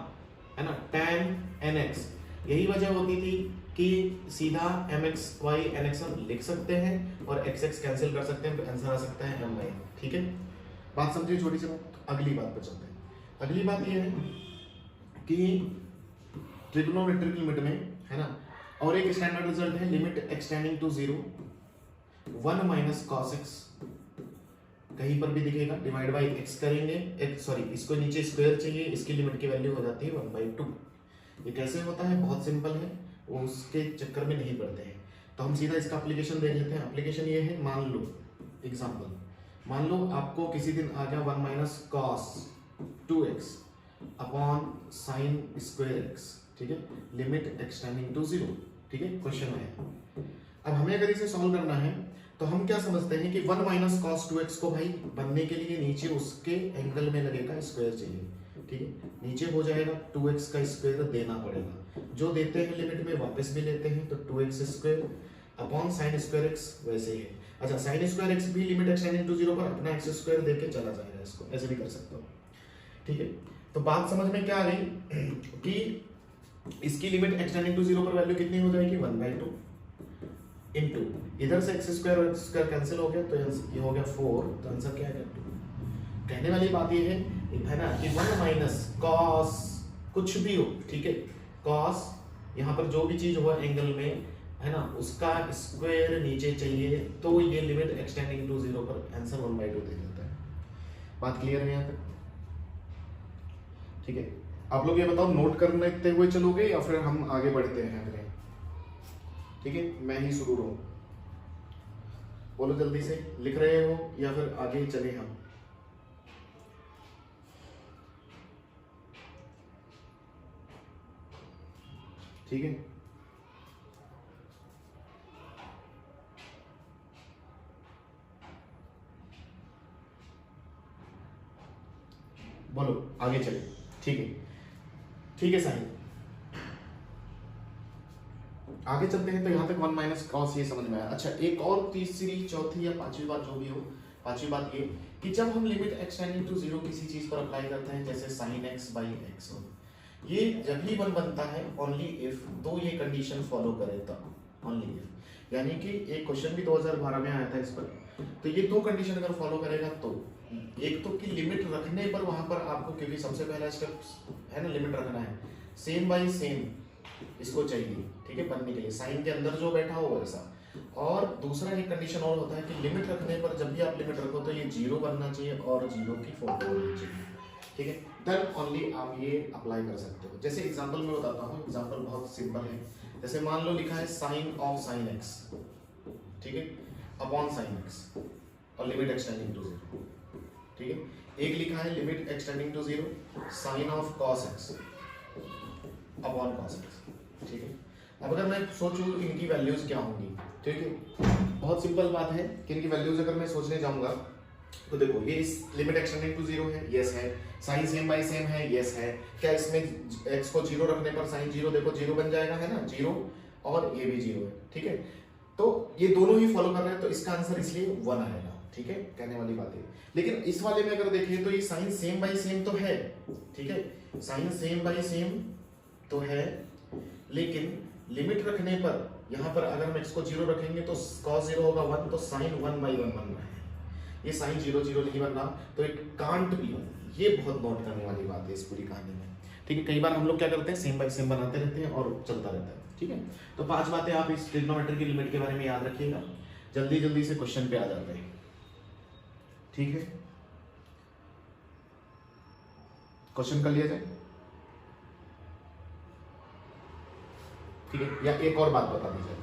है ना tan nx, यही वजह होती थी कि सीधा mx y nx हम लिख सकते हैं और x कैंसिल कर सकते हैं, तो आंसर आ सकता है my, ठीक है। बात समझिए छोटी सी बात। अगली बात पर चलते हैं। अगली बात यह है कि ट्रिग्नोमेट्रिक लिमिट में है ना, और एक स्टैंडर्ड रिजल्ट है limit x tending to 0 1 minus cos x, कहीं पर भी दिखेगा, डिवाइड बाई x करेंगे, सॉरी इसको नीचे स्क्वायर चाहिए, इसकी लिमिट की वैल्यू हो जाती है 1/2। ये कैसे होता है, बहुत सिंपल है, वो उसके चक्कर में नहीं पड़ते हैं। तो हम सीधा इसका एप्लीकेशन देख लेते हैं। एप्लीकेशन ये है, मान लो एग्जांपल, मान लो आपको किसी दिन आ गया 1 minus cos 2x upon sin square x, ठीक है, लिमिट एक्सटेंडिंग टू 0, ठीक है, क्वेश्चन है। अब हमें अगर इसे सॉल्व करना है तो हम क्या समझते हैं कि 1 माइनस cos 2x को भाई बनने के लिए नीचे उसके एंगल में लगेगा स्क्वायर चाहिए, ठीक है, नीचे हो जाएगा 2x का स्क्वायर देना पड़ेगा, जो देते हैं लिमिट में वापस भी लेते हैं, तो 2x square upon sin square x वैसे ही है। अच्छा, sin स्क्वायर x भी लिमिट एक्सटेंडिंग टू 0 पर अपना x स्क्वायर देके चला जाएगा, इसको ऐसे भी कर सकते हो, ठीक है। तो बात समझ में क्या आ गई कि इसकी लिमिट एक्सटेंडिंग टू 0 पर वैल्यू कितनी हो जाएगी, 1/2 इनटू इधर से x स्क्वायर और स्क्वायर कैंसिल हो गया, तो ये हो गया 4, तो आंसर क्या है 2। कहने वाली बात ये है ना कि 1 माइनस cos कुछ भी हो, ठीक है, cos यहाँ पर जो भी चीज हुआ एंगल में है ना, उसका स्क्वायर नीचे चाहिए, तो ये लिमिट एक्सटेंडिंग टू 0 पर आंसर 1/2 दे देता है। बात क्लियर है यहाँ तक, ठीक है। आप लोग ये बताओ, नोट करते हुए चलोगे या फिर हम आगे बढ़ते हैं अगले, ठीक है, मैं ही शुरू रहूं, बोलो जल्दी से, लिख रहे हो या फिर आगे चले हम। ठीक है, बोलो आगे चले, ठीक है, ठीक है साहिल, आगे चलते हैं। तो यहाँ तक 1 माइनस cos ये समझ में आया। अच्छा, एक और तीसरी चौथी या पांचवी बात जो भी हो, पांचवी बात ये कि जब हम लिमिट एक्सटेंडिंग टू 0 किसी चीज पर अप्लाई करते हैं, जैसे sin x by x हो, ये जब ही 1 बनता है ओनली इफ, तो ये कंडीशन फॉलो करे तब, ओनली इफ, यानी कि एक क्वेश्चन भी 2012 में आया था इस पर, तो ये दो कंडीशन अगर फॉलो करेगा तो, एक तो कि लिमिट रखने पर वहां पर आपको, क्योंकि सबसे पहला स्टेप है ना लिमिट रखना है, सेम बाय सेम इसको चाहिए, ठीक है, बनने के लिए साइन के अंदर जो बैठा हो वैसा। और दूसरा एक कंडीशन और होता है कि लिमिट रखने पर, जब भी आप लिमिट रखो तो ये 0 बनना चाहिए और 0 की फोटो होनी चाहिए, ठीक है, देन ओनली आप ये अप्लाई कर सकते हो। जैसे एग्जांपल में बताता हूँ, एग्जांपल बहुत सिंपल है। जैसे मान लो लिखा है साइन ऑफ साइन एक्स, ठीक है, अपॉन साइन एक्स और लिमिट एक्सटेंडिंग टू 0, ठीक है। एक लिखा है limit x tending to 0 sine of cos x upon cos x, ठीक है। अब अगर मैं सोचूं इनकी वैल्यूज क्या होंगी, ठीक है, बहुत सिंपल बात है कि इनकी वैल्यूज अगर मैं सोचने जाऊंगा तो देखो ये इस लिमिट एक्सटेंडिंग टू 0 है, यस है, साइन सेम बाय सेम है, यस है, क्या इसमें x को 0 रखने पर साइन 0 देखो 0 बन जाएगा, है ना, 0, और ये भी 0 है, ठीक है, तो ये दोनों ही फॉलो कर रहे हैं, तो इसका आंसर इसलिए 1 आएगा, ठीक है, कहने वाली बात है। लेकिन इस वाले में अगर देखें तो ये साइन सेम बाय सेम तो है, ठीक है, साइन सेम बाय सेम तो है, लेकिन लिमिट रखने पर यहां पर अगर हम x को 0 रखेंगे तो cos 0 होगा 1, तो साइन 1 बाय 1 बन रहा है, ये साइन 0 0 नहीं बन रहा, तो इट कांट बी 1। ये बहुत नोट करने वाली बात है इस पूरी कहानी में, ठीक है। कई बार हम लोग क्या करते हैं, सेम बाय सेम बनाते रहते हैं और चलता रहता है, ठीक है। तो 5 बातें आप इस ट्रिग्नोमेट्री की लिमिट के बारे में याद रखिएगा, जल्दी जल्दी से क्वेश्चन पे आ जाते हैं, ठीक है। क्वेश्चन कर लिया जाए, ठीक है, या एक और बात बता दी जाए,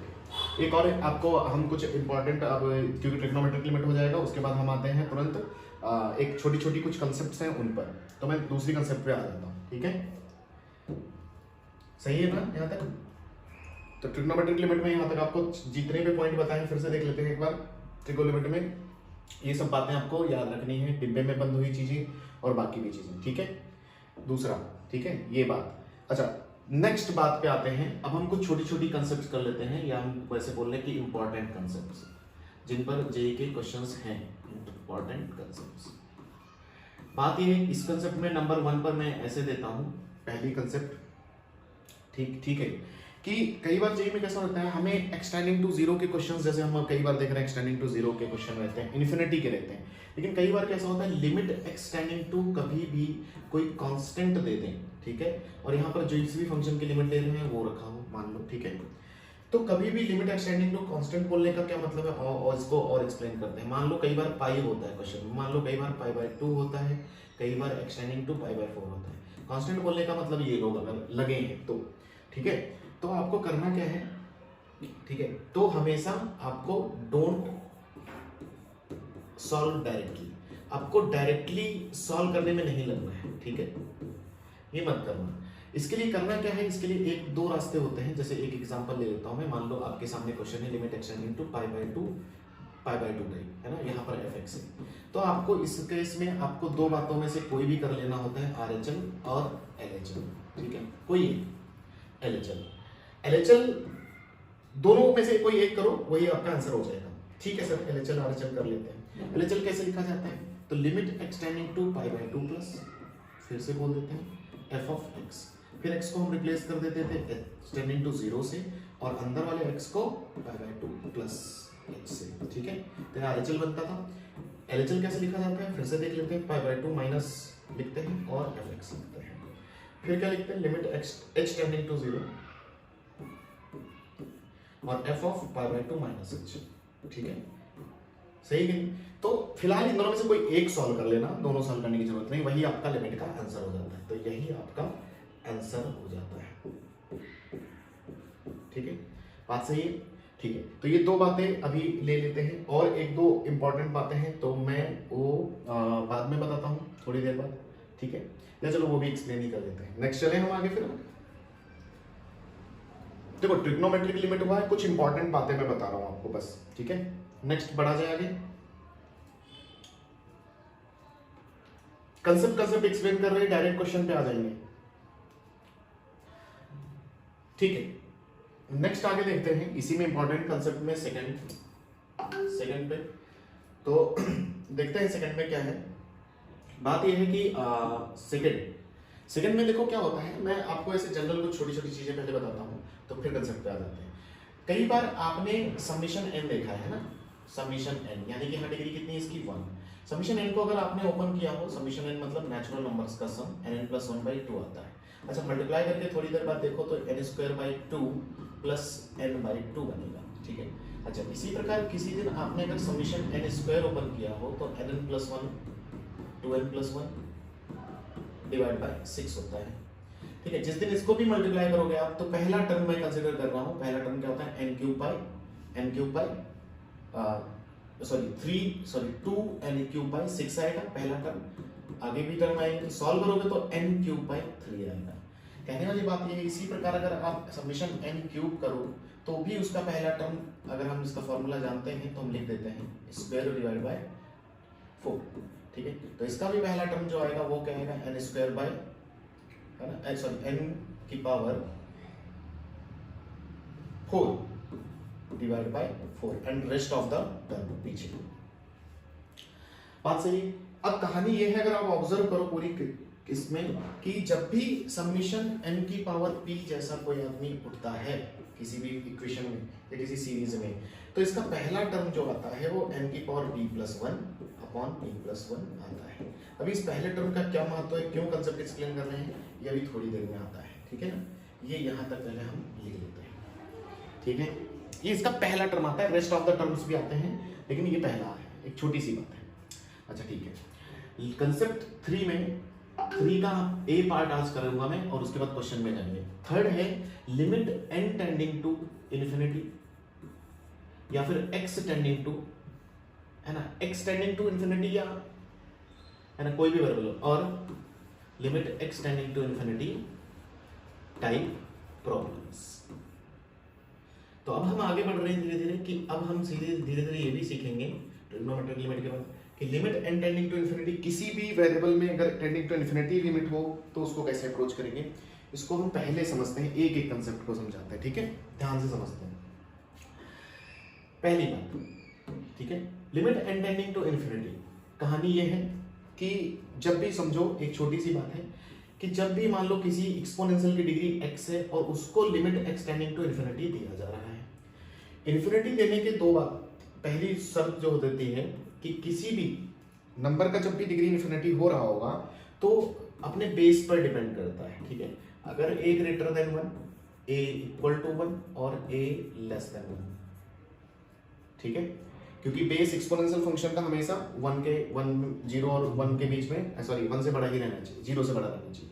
एक और आपको हम कुछ इंपॉर्टेंट, अब क्योंकि ट्रिग्नोमेट्रिक लिमिट हो जाएगा उसके बाद हम आते हैं तुरंत एक छोटी छोटी कुछ कंसेप्ट्स हैं उन पर, तो मैं दूसरी कंसेप्ट पे आ जाता हूँ, ठीक है, सही है ना यहाँ तक। तो ट्रिग्नोमेट्रिक लिमिट में यहाँ तक आपको जितने भी पॉइंट बताए फिर से देख लेते हैं एक बार। ट्रिगो लिमिट में ये सब बातें आपको याद रखनी है, डिब्बे में बंद हुई चीजें और बाकी भी चीजें, ठीक है, दूसरा, ठीक है, ये बात। अच्छा, नेक्स्ट बात पे आते हैं, अब हम कुछ छोटी छोटी कंसेप्ट कर लेते हैं, या हम वैसे बोल रहे हैं कि इंपॉर्टेंट कंसेप्ट्स जिन पर जेईई के क्वेश्चंस हैं, इंपॉर्टेंट कंसेप्ट्स। बात ये है, इस कंसेप्ट में नंबर 1 पर मैं ऐसे देता हूं, पहली कंसेप्ट, ठीक है, कि कई बार जेईई में कैसा होता है, हमें एक्सटेंडिंग टू 0 के क्वेश्चंस, जैसे हम कई बार देख रहे हैं एक्सटेंडिंग टू 0 के क्वेश्चन रहते हैं, इन्फिनिटी के रहते हैं, लेकिन कई बार कैसा होता है लिमिट एक्सटेंडिंग टू कभी भी कोई कांस्टेंट दे दें, ठीक है, और यहाँ पर जो इस भी फंक्शन की लिमिट दे रहे हैं वो रखा हो मान लो, ठीक है, तो कभी भी लिमिट एक्सटेंडिंग टू कांस्टेंट बोलने का क्या मतलब है, और इसको और एक्सप्लेन करते हैं। मान लो कई बार पाई होता है क्वेश्चन में, मान लो कई बार पाई बाय 2 होता है, कई बार एक्सटेंडिंग टू पाई बाय 4 होता है। कांस्टेंट बोलने का मतलब ये लोग अगर लगे हैं तो, ठीक है, तो आपको करना क्या है, ठीक है, तो हमेशा आपको डोंट सॉल्व डायरेक्टली, आपको डायरेक्टली सॉल्व करने में नहीं लगना है, ठीक है, ये मत करना। इसके लिए करना क्या है, इसके लिए एक दो रास्ते होते हैं, जैसे एक एग्जांपल ले लेता हूं मैं, मान लो आपके सामने क्वेश्चन है limit x tending to pi by 2 type, है ना, यहाँ पर fx है, तो आपको इस केस में आपको दो बातों में से कोई भी कर लेना होता है, RHL और LHL, ठीक है, कोई LHL दोनों में से कोई एक करो, वही आपका आंसर हो जाएगा, ठीक है सर, LHL RHL कर लेते हैं। LHL कैसे लिखा जाता है, तो limit x tending to pi by 2 plus, फिर से बोल देते हैं f ऑफ x, फिर x को हम रिप्लेस कर देते थे एक्सटेंडिंग टू 0 से, और अंदर वाले x को पाई बाय 2 प्लस h से, ठीक है, तो RHL बनता था। LHL कैसे लिखा जाता है, फिर से देख लेते हैं, पाई बाय 2 माइनस लिखते हैं और fx लिखते हैं, फिर क्या लिखते हैं, लिमिट h टेंडिंग टू 0 और f of pi by 2 minus h, ठीक है, सही है। तो फिलहाल इन दोनों में से कोई एक सॉल्व कर लेना, दोनों सॉल्व करने की जरूरत नहीं, वही आपका लिमिट का आंसर हो जाता है, तो यही आपका आंसर हो जाता है, ठीक है, बात सही है, ठीक है। तो ये दो बातें अभी ले लेते हैं, और एक दो इंपॉर्टेंट बातें हैं तो मैं वो बाद में बताता हूँ थोड़ी देर बाद, ठीक है, या चलो वो भी एक्सप्लेन ही कर देते हैं। नेक्स्ट चले हम आगे, फिर देखो ट्रिग्नोमेट्रिक लिमिट हुआ है, कुछ इंपॉर्टेंट बातें मैं बता रहा हूं आपको बस, ठीक है। नेक्स्ट बढ़ा जाए आगे, कंसेप्ट एक्सप्लेन कर रहे हैं, डायरेक्ट क्वेश्चन पे आ जाएंगे, ठीक है। नेक्स्ट आगे देखते हैं, इसी में इंपॉर्टेंट कंसेप्ट में सेकंड पे, तो देखते हैं सेकंड में क्या है। बात यह है कि सेकंड में देखो क्या होता है, मैं आपको ऐसे जनरल कुछ छोटी छोटी चीजें पहले बताता हूँ, तो फिर कंसेप्ट पे आ जाते हैं। कई बार आपने समीशन n देखा है ना, समीशन n यानी कि यहाँ डिग्री कितनी है इसकी 1। समीशन n को अगर आपने ओपन किया हो, समीशन n मतलब नेचुरल नंबर्स का सम, n प्लस 1/2 आता है। अच्छा, मल्टीप्लाई करके थोड़ी देर बाद देखो तो n² 2 प्लस n/2 बनेगा, ठीक है। अच्छा, इसी प्रकार किसी दिन आपने अगर समीशन n² ओपन किया हो तो n plus 1 2n plus 1 divide by 6 होता है, ठीक है। जिस दिन इसको भी मल्टीप्लाई करोगे आप, तो पहला टर्म मैं कंसीडर कर रहा हूं, पहला टर्म क्या होता है, n³ बाई 2n³ बाई 6 आएगा पहला टर्म। आगे भी टर्म आएंगे, सॉल्व करोगे तो n³ बाई 3 आएगा। कहने वाली बात ये है, इसी प्रकार अगर आप समीशन n क्यूब करो तो भी उसका पहला टर्म अगर हम इसका फॉर्मूला जानते हैं तो हम लिख देते हैं स्क्वायर डिवाइड बाय 4, ठीक है। तो इसका भी पहला टर्म जो आएगा वो क्या आएगा, n स्क्वायर बाय, है ना, सॉरी n की power 4 divide bye 4 and rest of the term पीछे। बात सही। अब कहानी ये है, अगर आप ऑब्जर्व करो पूरी इसमें कि जब भी समीशन n की पावर p जैसा कोई आदमी उठता है किसी भी इक्वेशन में या किसी सीरीज में, तो इसका पहला टर्म जो आता है वो n की power p plus 1 upon p plus 1 आता है। अभी इस पहले टर्म का क्या महत्व है, क्यों कंसेप्ट एक्सप्लेन कर रहे हैं, ये अभी थोड़ी देर में आता है, ठीक है ना। ये यहाँ तक पहले हम लिख लेते हैं, ठीक है। ये इसका पहला टर्म आता है, रेस्ट ऑफ द टर्म्स भी आते हैं, लेकिन ये पहला है, एक छोटी सी बात है। अच्छा ठीक है, कंसेप्ट 3 में 3 का ए पार्ट आज करूंगा मैं और उसके बाद क्वेश्चन में जाएंगे। थर्ड है limit n tending to infinity या फिर x टेंडिंग टू, है ना, x टेंडिंग टू इन्फिनिटी या, है ना, कोई भी वेरिएबल, और limit x tending to infinity type problems. तो अब हम आगे बढ़ रहे हैं धीरे धीरे कि अब हम सीधे धीरे धीरे ये भी सीखेंगे ट्रिग्नोमेट्रिक लिमिट के बाद कि limit n tending to infinity, किसी भी वेरिएबल में अगर टेंडिंग टू इन्फिनिटी लिमिट हो तो उसको कैसे अप्रोच करेंगे, इसको हम पहले समझते हैं, एक एक कंसेप्ट को समझाते हैं, ठीक है, ध्यान से समझते हैं। पहली बात, ठीक है, limit n tending to infinity, कहानी ये है कि जब भी समझो, एक छोटी सी बात है कि जब भी मान लो किसी एक्सपोनेंशियल की डिग्री x है और उसको limit x tending to infinity दिया जा रहा है, इन्फिनिटी देने के दो बात, पहली शर्त जो देती है कि किसी भी नंबर का जब भी डिग्री इन्फिनिटी हो रहा होगा तो अपने बेस पर डिपेंड करता है, ठीक है। अगर a greater than 1, a equal to 1 और a लेस देन 1, ठीक है, क्योंकि बेस एक्सपोनेंशियल फंक्शन का हमेशा 0 और 1 के बीच में, सॉरी 1 से बड़ा ही रहना चाहिए, 0 से बड़ा रहना चाहिए।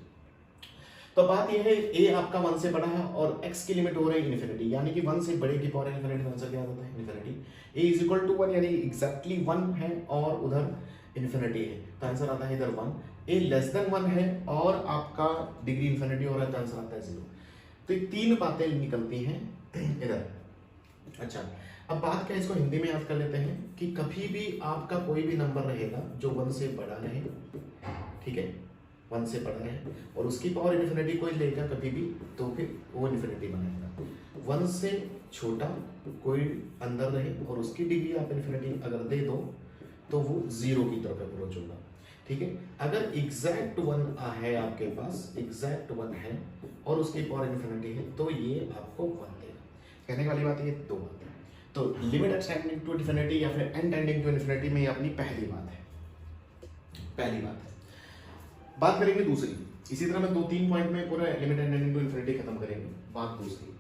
तो बात यह है a आपका 1 से बड़ा है और x की लिमिट हो रही है इन्फिनिटी, यानी कि 1 से बड़े की पावर इन्फिनिटी, आंसर क्या होता है infinity. a is equal to 1 यानी एग्जैक्टली 1 है और उधर इन्फिनिटी है, तो आंसर आता है इधर 1। a लेस देन 1 है और आपका डिग्री इन्फिनिटी हो रहा है, तो आंसर आता है 0। तो ये तीन बातें निकलती हैं इधर। अच्छा, अब बात क्या, इसको हिंदी में याद कर लेते हैं कि कभी भी आपका कोई भी नंबर रहेगा जो 1 से बड़ा रहे, ठीक है, 1 से बड़ा है और उसकी पावर इन्फिनिटी कोई लेगा कभी भी तो फिर वो इन्फिनिटी बनाएगा। 1 से छोटा कोई अंदर रहे और उसकी डिग्री आप इन्फिनिटी अगर दे दो तो वो 0 की तरफ अप्रोच होगा, ठीक है। अगर एग्जैक्ट 1 है आपके पास, एग्जैक्ट 1 है और उसकी पावर इन्फिनिटी है तो ये आपको 1 देगा। कहने वाली बात ये दो बात है। तो limit x tending to infinity या फिर n टेंडिंग टू इन्फिनिटी में ये अपनी पहली बात है, पहली बात है। बात करेंगे दूसरी, इसी तरह मैं 2-3 पॉइंट में पूरा limit n tending to infinity खत्म करेंगे। बात दूसरी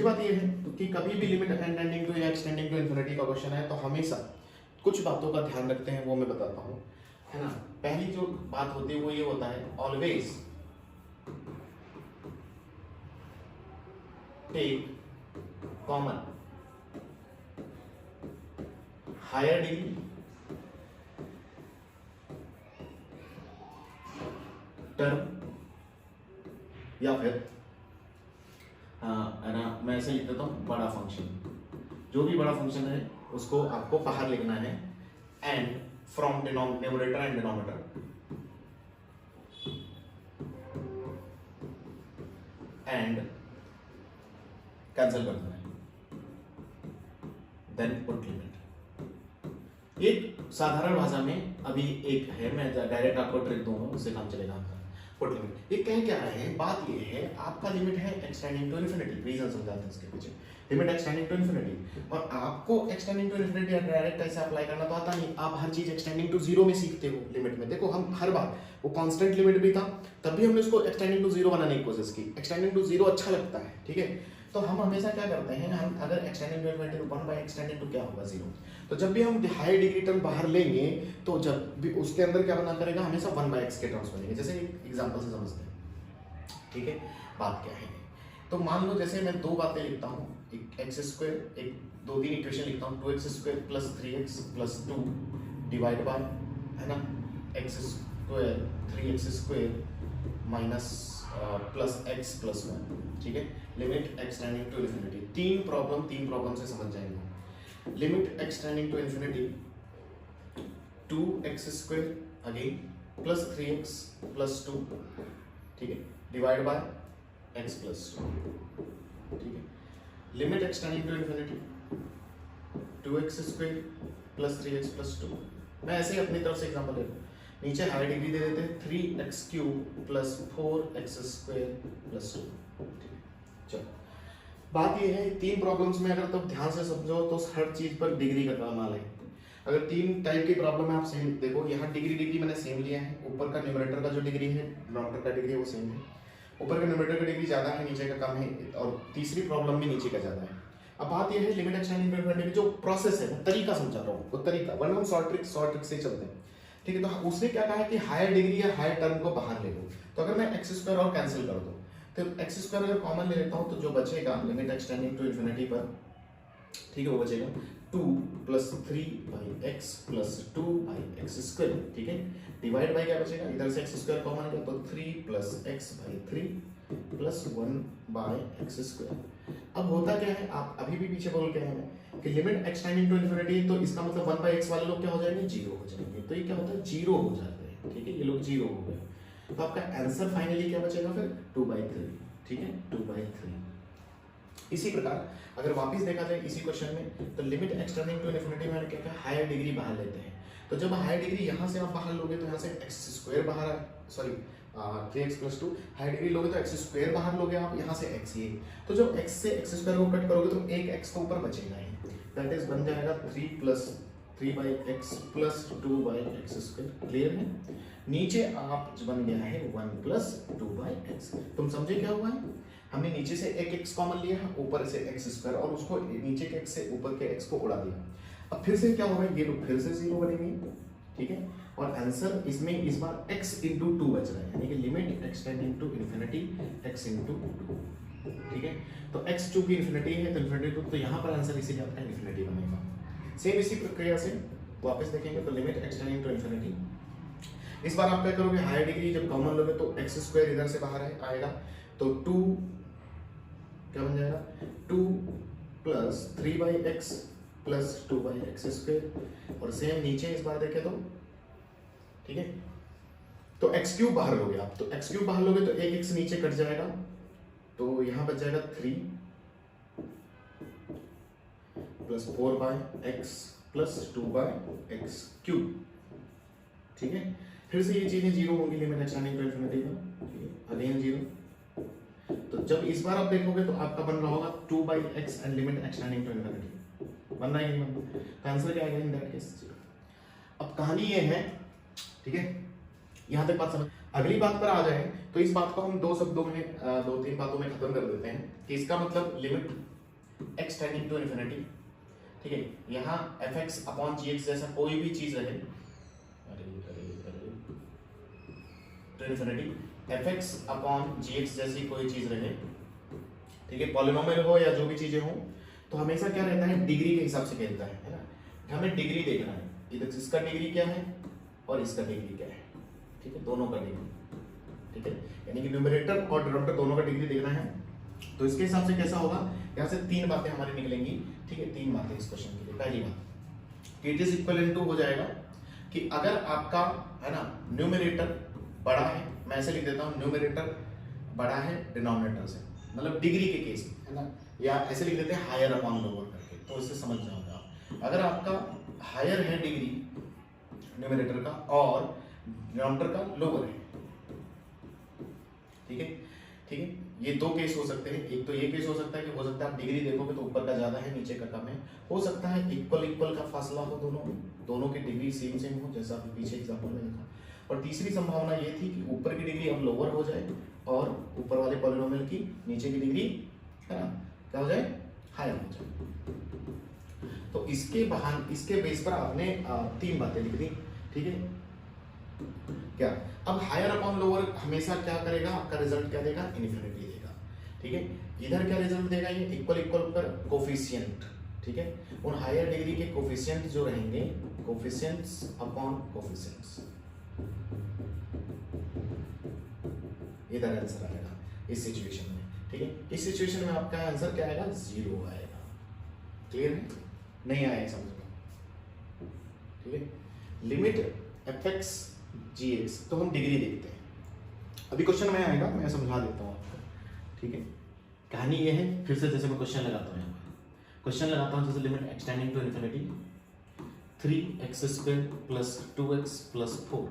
बात ये है कि कभी भी लिमिट n टेंडिंग टू या x टेंडिंग टू इन्फिनिटी का क्वेश्चन है तो हमेशा कुछ बातों का ध्यान रखते हैं, वो मैं बताता हूँ, है ना। पहली जो बात होती है वो ये होता है, always take common higher degree term या फिर है ना, मैं ऐसे लिख देता हूं, बड़ा फंक्शन, जो भी बड़ा फंक्शन है उसको आपको बाहर लिखना है, and from numerator and denominator and cancel कर देना है, देन पुट लिमिट। एक साधारण भाषा में अभी एक है, मैं डायरेक्ट आपको ट्रिक दूंगा, उससे काम चलेगा आपका। पुट लिमिट ये कह क्या रहे हैं, बात ये है आपका लिमिट है x tending to infinity, reason समझाते हैं इसके पीछे, limit x tending to infinity, और आपको x tending to infinity direct ऐसे अप्लाई करना तो आता नहीं, आप हर चीज x टेंडिंग टू 0 में सीखते हो लिमिट में। देखो हम हर बार, वो कांस्टेंट लिमिट भी था तब भी हमने उसको x टेंडिंग टू 0 बनाने की कोशिश की, x टेंडिंग टू 0 अच्छा लगता है, ठीक है। तो हम हमेशा क्या करते हैं, हम अगर x tending to infinity 1/x tending to क्या होगा 0, तो जब भी हम हाई डिग्री टर्म बाहर लेंगे तो जब भी उसके अंदर क्या बना करेगा, हमेशा 1/x के टर्म्स बनेंगे। जैसे एग्जांपल से समझते हैं, ठीक है, बात क्या है। तो मान लो जैसे मैं दो बातें लिखता हूँ, एक एक्स स्क्वायर, एक 2-3 इक्वेशन लिखता हूँ, 2x² + 3x + 2 डिवाइड बाय है ना, x square 3x² minus plus x plus 1, ठीक है। Limit x tending to infinity, तीन प्रॉब्लम से समझ जाएंगे। Limit x tending to infinity 2x² again plus 3x plus 2, ठीक है, डिवाइड बाय x प्लस 2, ठीक है। Limit x tending to infinity 2x² plus 3x plus 2। मैं ऐसे ही अपनी तरफ से एग्जांपल ले लूँ, नीचे हाई डिग्री दे देते हैं 3x³ प्लस 4x² प्लस 2, ठीक है। चलो, बात ये है तीन प्रॉब्लम्स में अगर तब ध्यान से समझो तो हर चीज पर डिग्री का काम आ है। अगर तीन टाइप की प्रॉब्लम है आप सेम देखो, यहाँ डिग्री मैंने सेम लिया है, ऊपर का न्यूमरेटर का जो डिग्री है डिनोमिनेटर का डिग्री है वो सेम है, ऊपर का न्यूमरेटर का डिग्री ज्यादा है नीचे का कम है, और तीसरी प्रॉब्लम में नीचे का ज्यादा है। अब बात यह है limit x tending to infinity जो प्रोसेस है, तरीका समझा रहा हूँ, वो तरीका, वरना हम शॉर्ट ट्रिक से चलते हैं, ठीक है। तो उसने क्या कहा है कि हायर डिग्री या हायर टर्म को बाहर ले लो। तो अगर मैं x² और कैंसिल कर दूं तो x² अगर कॉमन ले लेता हूं तो जो बचेगा limit x tending to infinity पर, ठीक है, वो बचेगा 2 प्लस 3/x प्लस 2/x², ठीक है, डिवाइड बाय क्या बचेगा, इधर से x² कॉमन है तो 3 प्लस x/3 प्लस 1/x²। अब होता क्या है, आप अभी भी पीछे बोल के आए हैं कि limit x tending to infinity, तो इसका मतलब 1/x वाले लोग क्या हो जाएंगे, 0 हो जाएंगे। तो ये क्या होता है, 0 हो जाते हैं, ठीक है, ये लोग 0 हो गए। तो आपका आंसर फाइनली क्या बचेगा फिर 2/3, ठीक है, 2/3। इसी प्रकार अगर वापस देखा जाए इसी क्वेश्चन में, तो limit x tending to infinity में क्या हायर डिग्री बाहर लेते हैं। तो जब हायर डिग्री यहाँ से आप बाहर लोगे तो यहाँ से x² बाहर, sorry 3x plus 2, high degree लोगे तो x² बाहर लोगे आप, यहाँ से x ये, तो जब x से x² को कट करोगे तो एक x को ऊपर बचेगा ही, दैट इज बन जाएगा 3 plus 3/x plus 2/x²। Clear है, नीचे आप बन गया है 1 प्लस 2/x। तुम समझे क्या हुआ है, हमने नीचे से एक x कॉमन लिया है, ऊपर से x² और उसको नीचे के x से ऊपर के x को उड़ा दिया। अब फिर से क्या होगा, ये लोग फिर से 0 बनेंगे, ठीक है, और आंसर इसमें इस बार x × 2 बच रहा है, यानी कि limit x tending to infinity x × 2, ठीक है। तो x चूंकि इन्फिनिटी है तो इन्फिनिटी टू, तो यहाँ पर आंसर इसीलिए आपका इन्फिनिटी बनेगा। सेम इसी प्रक्रिया से वापस देखेंगे तो limit x tending to infinity, इस बार आप क्या करोगे, हायर डिग्री जब कॉमन लोगे तो x² इधर से बाहर आएगा, तो 2 क्या बन जाएगा, 2 प्लस 3/x प्लस 2/x², और सेम नीचे इस बार देखें तो, ठीक है, तो x³ बाहर लोगे आप, तो x³ बाहर लोगे तो एक x नीचे कट जाएगा, तो यहां बच जाएगा 3 प्लस 4/x प्लस 2/x³, ठीक है। फिर से ये चीजें 0 होंगी limit x tending to infinity पर, ठीक है, अगेन 0। तो जब इस बार आप देखोगे तो आपका बन रहा होगा 2/x and limit x tending to infinity, बन रहा है नहीं बन रहा, तो आंसर क्या आएगा इन दैट केस 0। अब कहानी ये है, ठीक है, यहां तक बात समझ। अगली बात पर आ जाए तो इस बात को हम 2 शब्दों में 2-3 बातों में खत्म कर देते हैं कि इसका मतलब limit x tending to infinity, ठीक है, यहाँ fx/gx जैसा कोई भी चीज रहे, टू इन्फिनिटी fx/gx जैसी कोई चीज रहे, ठीक है, पॉलिनोमियल हो या जो भी चीजें हो, तो हमेशा क्या रहता है, डिग्री के हिसाब से खेलता है ना, हमें डिग्री देखना है, इधर इसका डिग्री क्या है और इसका डिग्री क्या है, ठीक है, दोनों का डिग्री, ठीक है, यानी कि न्यूमरेटर और डिनोमिनेटर दोनों का डिग्री देखना है। तो इसके हिसाब से कैसा होगा, यहाँ से 3 बातें हमारी निकलेंगी, ठीक है, 3 बातें इस क्वेश्चन के लिए। पहली बात, इट इज इक्वल टू हो जाएगा कि अगर आपका है ना न्यूमरेटर बड़ा है, मैं ऐसे लिख देता हूँ, न्यूमरेटर बड़ा है डिनोमिनेटर से, मतलब डिग्री के केस में, है ना, या ऐसे लिख देते हैं हायर अपॉन लोअर करके, तो इससे समझ जाओगे आप। अगर आपका हायर है डिग्री न्यूमरेटर का और डिनोमिनेटर का लोअर है, ठीक है, ठीक है, ये 2 केस हो सकते हैं। एक तो ये केस हो सकता है कि हो सकता है आप डिग्री देखोगे तो ऊपर का ज्यादा है नीचे का कम है, हो सकता है इक्वल का फासला हो, दोनों की डिग्री सेम हो, जैसा अभी पीछे एग्जांपल में लिखा। और तीसरी संभावना ये थी कि ऊपर की डिग्री अब लोअर हो जाए और ऊपर वाले पॉलिनोमियल की नीचे की डिग्री, है ना, क्या हो जाए, हायर हो जाए। तो इसके बेस पर आपने 3 बातें लिख दी, ठीक है। क्या, अब हायर अपॉन लोअर हमेशा क्या करेगा, आपका रिजल्ट क्या देगा, इन्फिनिटी देगा, ठीक है। इधर क्या रिजल्ट देगा, ये इक्वल पर कोफिशिएंट, ठीक है। उन हायर डिग्री के कोफिशिएंट जो रहेंगे, कोफिशिएंट्स अपॉन कोफिशिएंट्स, इधर आंसर आएगा इस सिचुएशन में, ठीक है। इस सिचुएशन में आपका आंसर क्या आएगा, 0 आएगा। क्लियर है, नहीं आया समझ में, ठीक है। लिमिट fx gx, तो हम डिग्री देखते हैं। अभी क्वेश्चन में आएगा, मैं समझा देता हूँ आपको, ठीक है। कहानी ये है, फिर से जैसे मैं क्वेश्चन लगाता हूँ, यहाँ क्वेश्चन लगाता हूँ, जैसे limit x tending to infinity 3x² plus 2x plus 4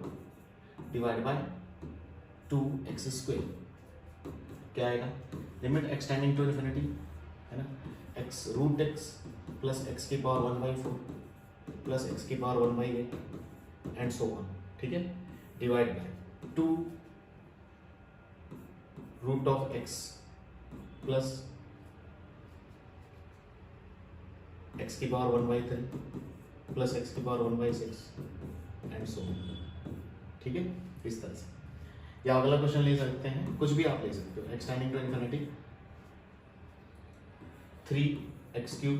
divide by 2x², क्या आएगा, लिमिट एक्सटेंडिंग टू इन्फिनिटी, है ना, x root x plus x की पावर 1/4 प्लस x की पावर 1/8 एंड सो ऑन, ठीक है, divide by 2 root of x plus x की power 1/3 plus x की पावर 1/6 एंड सो ऑन, ठीक है, इस तरह से। या अगला क्वेश्चन ले सकते हैं, कुछ भी आप ले सकते हो, x tending to infinity 3x³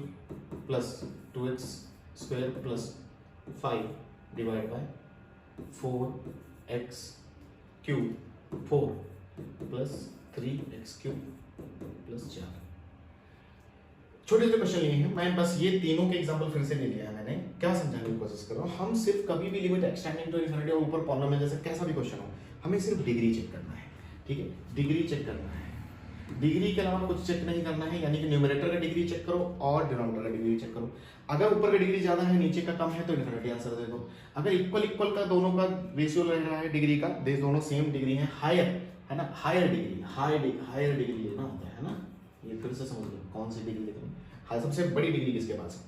plus 2x² plus 5 divide by 4x³ 4 plus 3x³ plus 4। छोटे छोटे क्वेश्चन लिए हैं, मैं बस ये तीनों के एग्जांपल फिर से ले लिया है मैंने। क्या समझाने की कोशिश कर रहा हूँ, हम सिर्फ कभी भी लिमिट एक्सटेंडिंग टू इन्फिनिटी और ऊपर पॉलिनोमियल जैसे कैसा भी क्वेश्चन हो, हमें सिर्फ डिग्री चेक करना है, ठीक है, डिग्री चेक करना है। डिग्री के अलावा कुछ चेक नहीं करना है, यानी कि न्यूमरेटर का डिग्री चेक करो और डिनोमिनेटर का डिग्री चेक करो। अगर ऊपर का डिग्री ज्यादा है, नीचे का कम है, तो इन्फिनिटी आंसर दे दो। अगर इक्वल इक्वल का दोनों का रेशियो लग रहा है डिग्री का, दोनों सेम डिग्री है, हायर है ना, हायर डिग्री, हायर डिग्री लेना होता है ना, ये फिर से समझ लो कौन सी डिग्री लेते हैं, हाँ सबसे बड़ी डिग्री किसके पास है,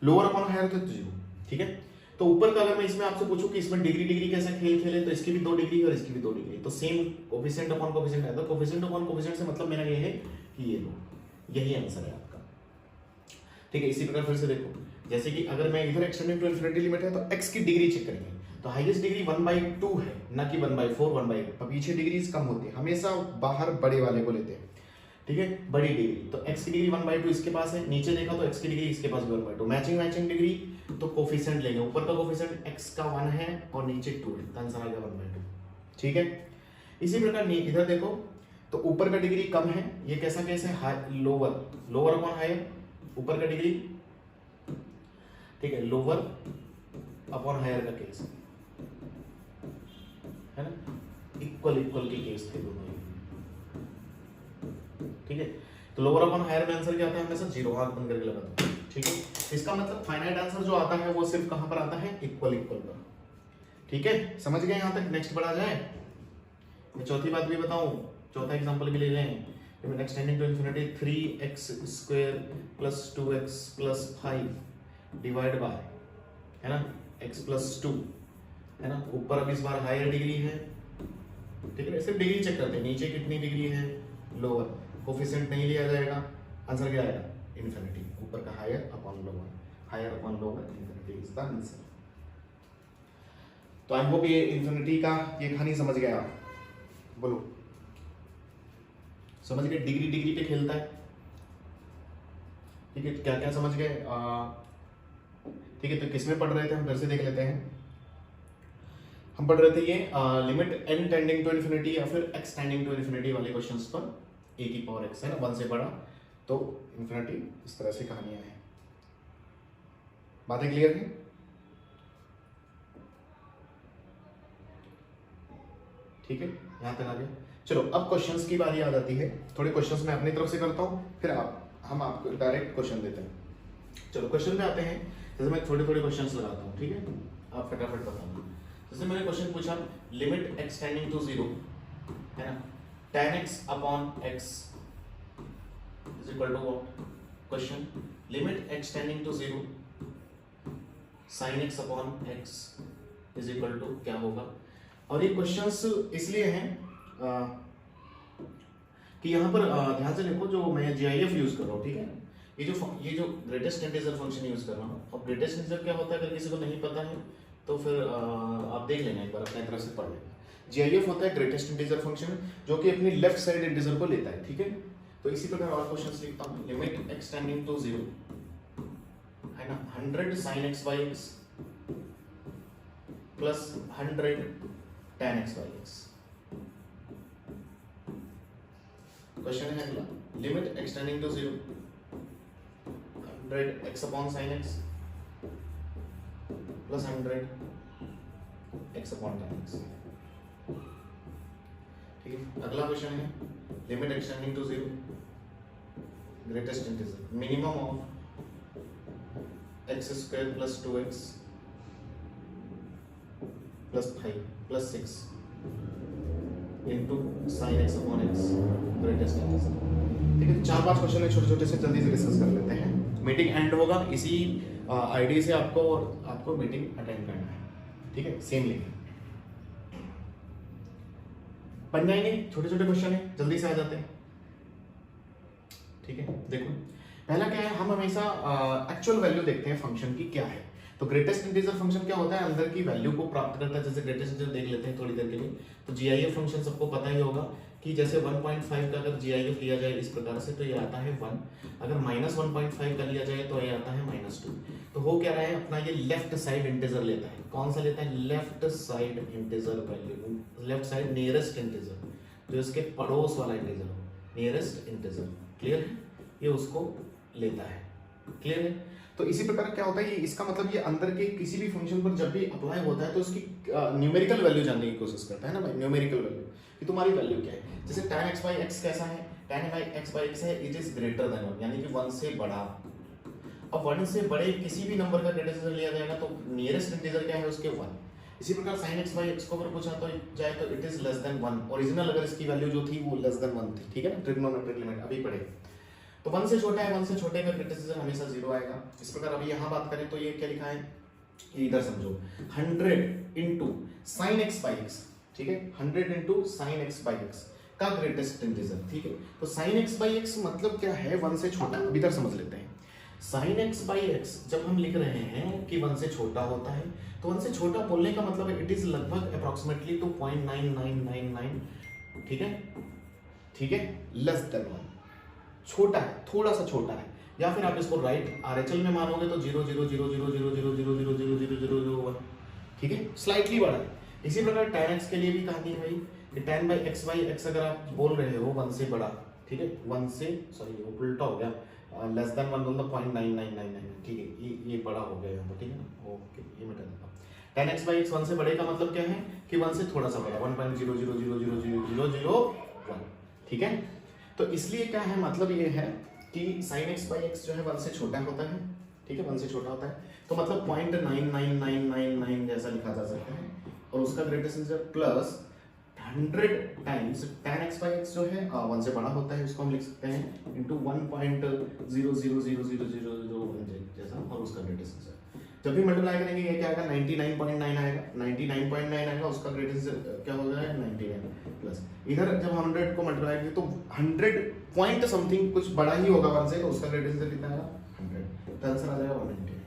लोअर अपॉन हायर तो 0, ठीक है। तो ऊपर का अगर मैं इसमें आपसे पूछूं कि इसमें डिग्री डिग्री कैसा खेल खेले, तो इसकी भी 2 डिग्री और इसकी भी 2 डिग्री, तो सेम कोफिशिएंट अपॉन कोफिशिएंट है, तो कोफिशिएंट अपॉन कोफिशिएंट से मतलब मेरा ये है कि ये लो, यही आंसर है आपका, ठीक है। इसी प्रकार फिर से देखो, जैसे कि अगर मैं इधर एक्सटेंडिंग टू इन्फिनिटी लिमिट है, तो x की डिग्री चेक करेंगे, तो हाईएस्ट डिग्री 1/2 है, ना कि 1/4 1/8, तो पीछे डिग्रीज कम होती है, हमेशा बाहर बड़े वाले को लेते हैं, ठीक है, बड़ी डिग्री। तो x की डिग्री 1/2 इसके पास है, नीचे देखा तो x की डिग्री इसके पास भी 1/2, मैचिंग डिग्री, तो कोफिशिएंट लेंगे, ऊपर का कोफिशिएंट x का 1 है और नीचे 2 है, तो आंसर आ गया 1/2, ठीक है। इसी प्रकार इधर देखो, तो ऊपर का डिग्री कम है, ये कैसा केस है, लोअर अपॉन हायर, ऊपर का डिग्री, ठीक है, लोअर अपॉन हायर का केस है ना, इक्वल के केस थे दोनों, ठीक है। तो लोअर अपॉन हायर में आंसर क्या आता है, हमेशा 0, आंख बंद करके लगा दो, ठीक है। इसका मतलब फाइनाइट आंसर जो आता है वो सिर्फ कहां पर आता है, इक्वल पर, ठीक है। समझ गए यहां तक, नेक्स्ट बढ़ा जाए। मैं चौथी बात भी बताऊं, चौथा एग्जांपल भी ले लें, limit x tending to infinity 3x² plus 2x plus 5 divide by, है ना, x प्लस 2, है ना, ऊपर अब इस बार हायर डिग्री है, ठीक है, सिर्फ डिग्री चेक करते हैं, नीचे कितनी डिग्री है, लोअर, कोफिशिएंट नहीं लिया जाएगा, आंसर क्या आएगा, इन्फिनिटी, ऊपर का higher upon lower, infinity is the answer. तो आई होप ये इन्फिनिटी का ये कहानी समझ गए आप, बोलो समझ गए, डिग्री पे खेलता है, ठीक है, क्या क्या समझ गए, ठीक है। तो किसमें पढ़ रहे थे हम, फिर से देख लेते हैं। हम पढ़ रहे थे ये limit n tending to infinity या फिर x टेंडिंग टू इन्फिनिटी वाले क्वेश्चंस पर, a की पावर x है ना, 1 से बड़ा तो इन्फिनिटी, इस तरह से कहानियां हैं। बातें क्लियर है, ठीक है, यहां तक आ गया। चलो अब क्वेश्चंस की बारी आ जाती है, थोड़े क्वेश्चंस मैं अपनी तरफ से करता हूं, फिर हम आपको डायरेक्ट क्वेश्चन देते हैं। चलो क्वेश्चन पे आते हैं, जैसे मैं थोड़े क्वेश्चंस लगाता हूं, ठीक है, आप फटाफट बताना। जैसे मैंने क्वेश्चन पूछा, लिमिट x टेंडिंग टू 0, है ना, tan x upon x is equal to what, question, limit x tending to 0 sin x upon x is equal to क्या होगा। और ये क्वेश्चंस इसलिए हैं कि यहाँ पर ध्यान से देखो, जो मैं GIF यूज कर रहा हूँ, ठीक है, ये जो ग्रेटेस्ट इंटीजर फंक्शन यूज कर रहा हूँ। अब ग्रेटेस्ट इंटीजर क्या होता है, अगर किसी को नहीं पता है तो फिर आप देख लेना, एक बार अपनी तरफ से पढ़ लेना। GIF होता है ग्रेटेस्ट इंटीजर फंक्शन, जो कि अपनी लेफ्ट साइड इंटीजर को लेता है, ठीक है। तो इसी प्रकार और क्वेश्चंस लिखता हूँ, लिमिट x टेंडिंग टू 0 ना, 100 sin x by x plus 100 tan x by x। Question है अगला, limit x tending to 0 100 x upon sin x plus 100 x upon tan x। ठीक है, अगला क्वेश्चन है, limit x tending to 0 greatest integer minimum of x square plus 2x plus 5 plus 6 into sine x upon x greatest integer. ठीक है, 4-5 question है छोटे छोटे से, जल्दी से डिस्कस कर लेते हैं। मीटिंग एंड होगा इसी आईडी से, आपको मीटिंग अटेंड करना है। ठीक है, सेम लिंक बन जाएंगे, छोटे छोटे क्वेश्चन है, जल्दी से आ जाते हैं। ठीक है, देखो पहला क्या है, हम हमेशा एक्चुअल वैल्यू देखते हैं फंक्शन की क्या है। तो ग्रेटेस्ट इंटीजर फंक्शन क्या होता है, अंदर की वैल्यू को प्राप्त करता है। जैसे ग्रेटेस्ट इंटीजर देख लेते हैं थोड़ी देर के लिए। तो जीआईएफ फंक्शन सबको पता ही होगा कि जैसे 1.5 का अगर जीआईएफ लिया जाए इस प्रकार से तो ये आता है 1, अगर -1.5 का लिया जाए तो ये आता है -2। तो हो क्या रहा है, अपना ये लेफ्ट साइड इंटीजर लेता है। कौन सा लेता है, left side integer value, left side nearest integer, जो इसके पड़ोस वाला इंटीजर हो, नियरेस्ट इंटीजर। क्लियर है, ये उसको लेता है। क्लियर है, तो इसी प्रकार क्या होता है, ये इसका मतलब ये अंदर के किसी भी फंक्शन पर जब भी अप्लाई होता है तो उसकी न्यूमेरिकल वैल्यू जानने की कोशिश करता है ना भाई, न्यूमेरिकल वैल्यू कि तुम्हारी वैल्यू क्या है। जैसे tan x by x कैसा है, tan x by x है, इट इज ग्रेटर देन 1, यानी कि 1 से बड़ा। अब 1 से बड़े किसी भी नंबर का ग्रेटेस्ट लिया जाएगा तो नियरेस्ट इंटीजर क्या है उसके 1। इसी प्रकार sin x by x को अगर पूछा तो जाए तो it is less than 1। Original अगर इसकी वैल्यू जो थी वो लेस देन 1 थी। ठीक है ना, ट्रिग्नोमेट्रिक लिमिट अभी पढ़े। तो 1 से छोटा है, 1 से छोटे का ग्रेटेस्ट हमेशा 0 आएगा। इस प्रकार अभी यहाँ बात करें तो ये क्या लिखा है, ये इधर समझो 100 into sine x by x. ठीक है, 100 into sine x by x का ग्रेटेस्ट इंटीजर। ठीक है, तो साइन एक्स बाई एक्स मतलब क्या है, 1 से छोटा। अभी इधर समझ लेते हैं, साइन एक्स बाई एक्स जब हम लिख रहे हैं कि 1 से छोटा होता है तो 1 से छोटा बोलने का मतलब है इट इज लगभग अप्रोक्सीमेटली टू 0.9999। ठीक है, ठीक है, लेस देन 1, छोटा है, थोड़ा सा छोटा है। या फिर आप इसको राइट आरएचएल में मानोगे तो 0.0000000000001। ठीक है, स्लाइटली बड़ा है। इसी प्रकार tan x के लिए भी कहा गया भाई कि tan by x by x अगर आप बोल रहे हो 1 से बड़ा, ठीक है, 1 से सॉरी वो उल्टा हो गया, लेस देन 1 मतलब 0.9999। ठीक है, ये बड़ा हो गया यहाँ पर। ठीक है ना, ओके, ये मिटा देता हूँ। tan x by x 1 से बड़े का मतलब क्या है कि 1 से थोड़ा सा बड़ा, 1.000000001। ठीक है, तो इसलिए क्या है, मतलब ये है कि sin x by x जो है 1 से छोटा होता है। ठीक है, 1 से छोटा होता है तो मतलब 0.99999 जैसा लिखा जा सकता है। और उसका greatest integer plus 100 times tan x by x जो है 1 से बड़ा होता है, इसको हम लिख सकते हैं इंटू 1.0000001 जैसा, और उसका ग्रेटेस्ट इंटीजर जब भी मल्टीप्लाई करेंगे ये क्या आएगा, 99.9 आएगा। 99.9 आएगा, उसका ग्रेटेस्ट क्या हो जाएगा 99 प्लस इधर जब 100 को मल्टीप्लाई करेंगे तो 100 पॉइंट समथिंग कुछ बड़ा ही होगा 1 से, तो उसका ग्रेटेस्ट कितना आएगा 100, तो आंसर आ जाएगा 199।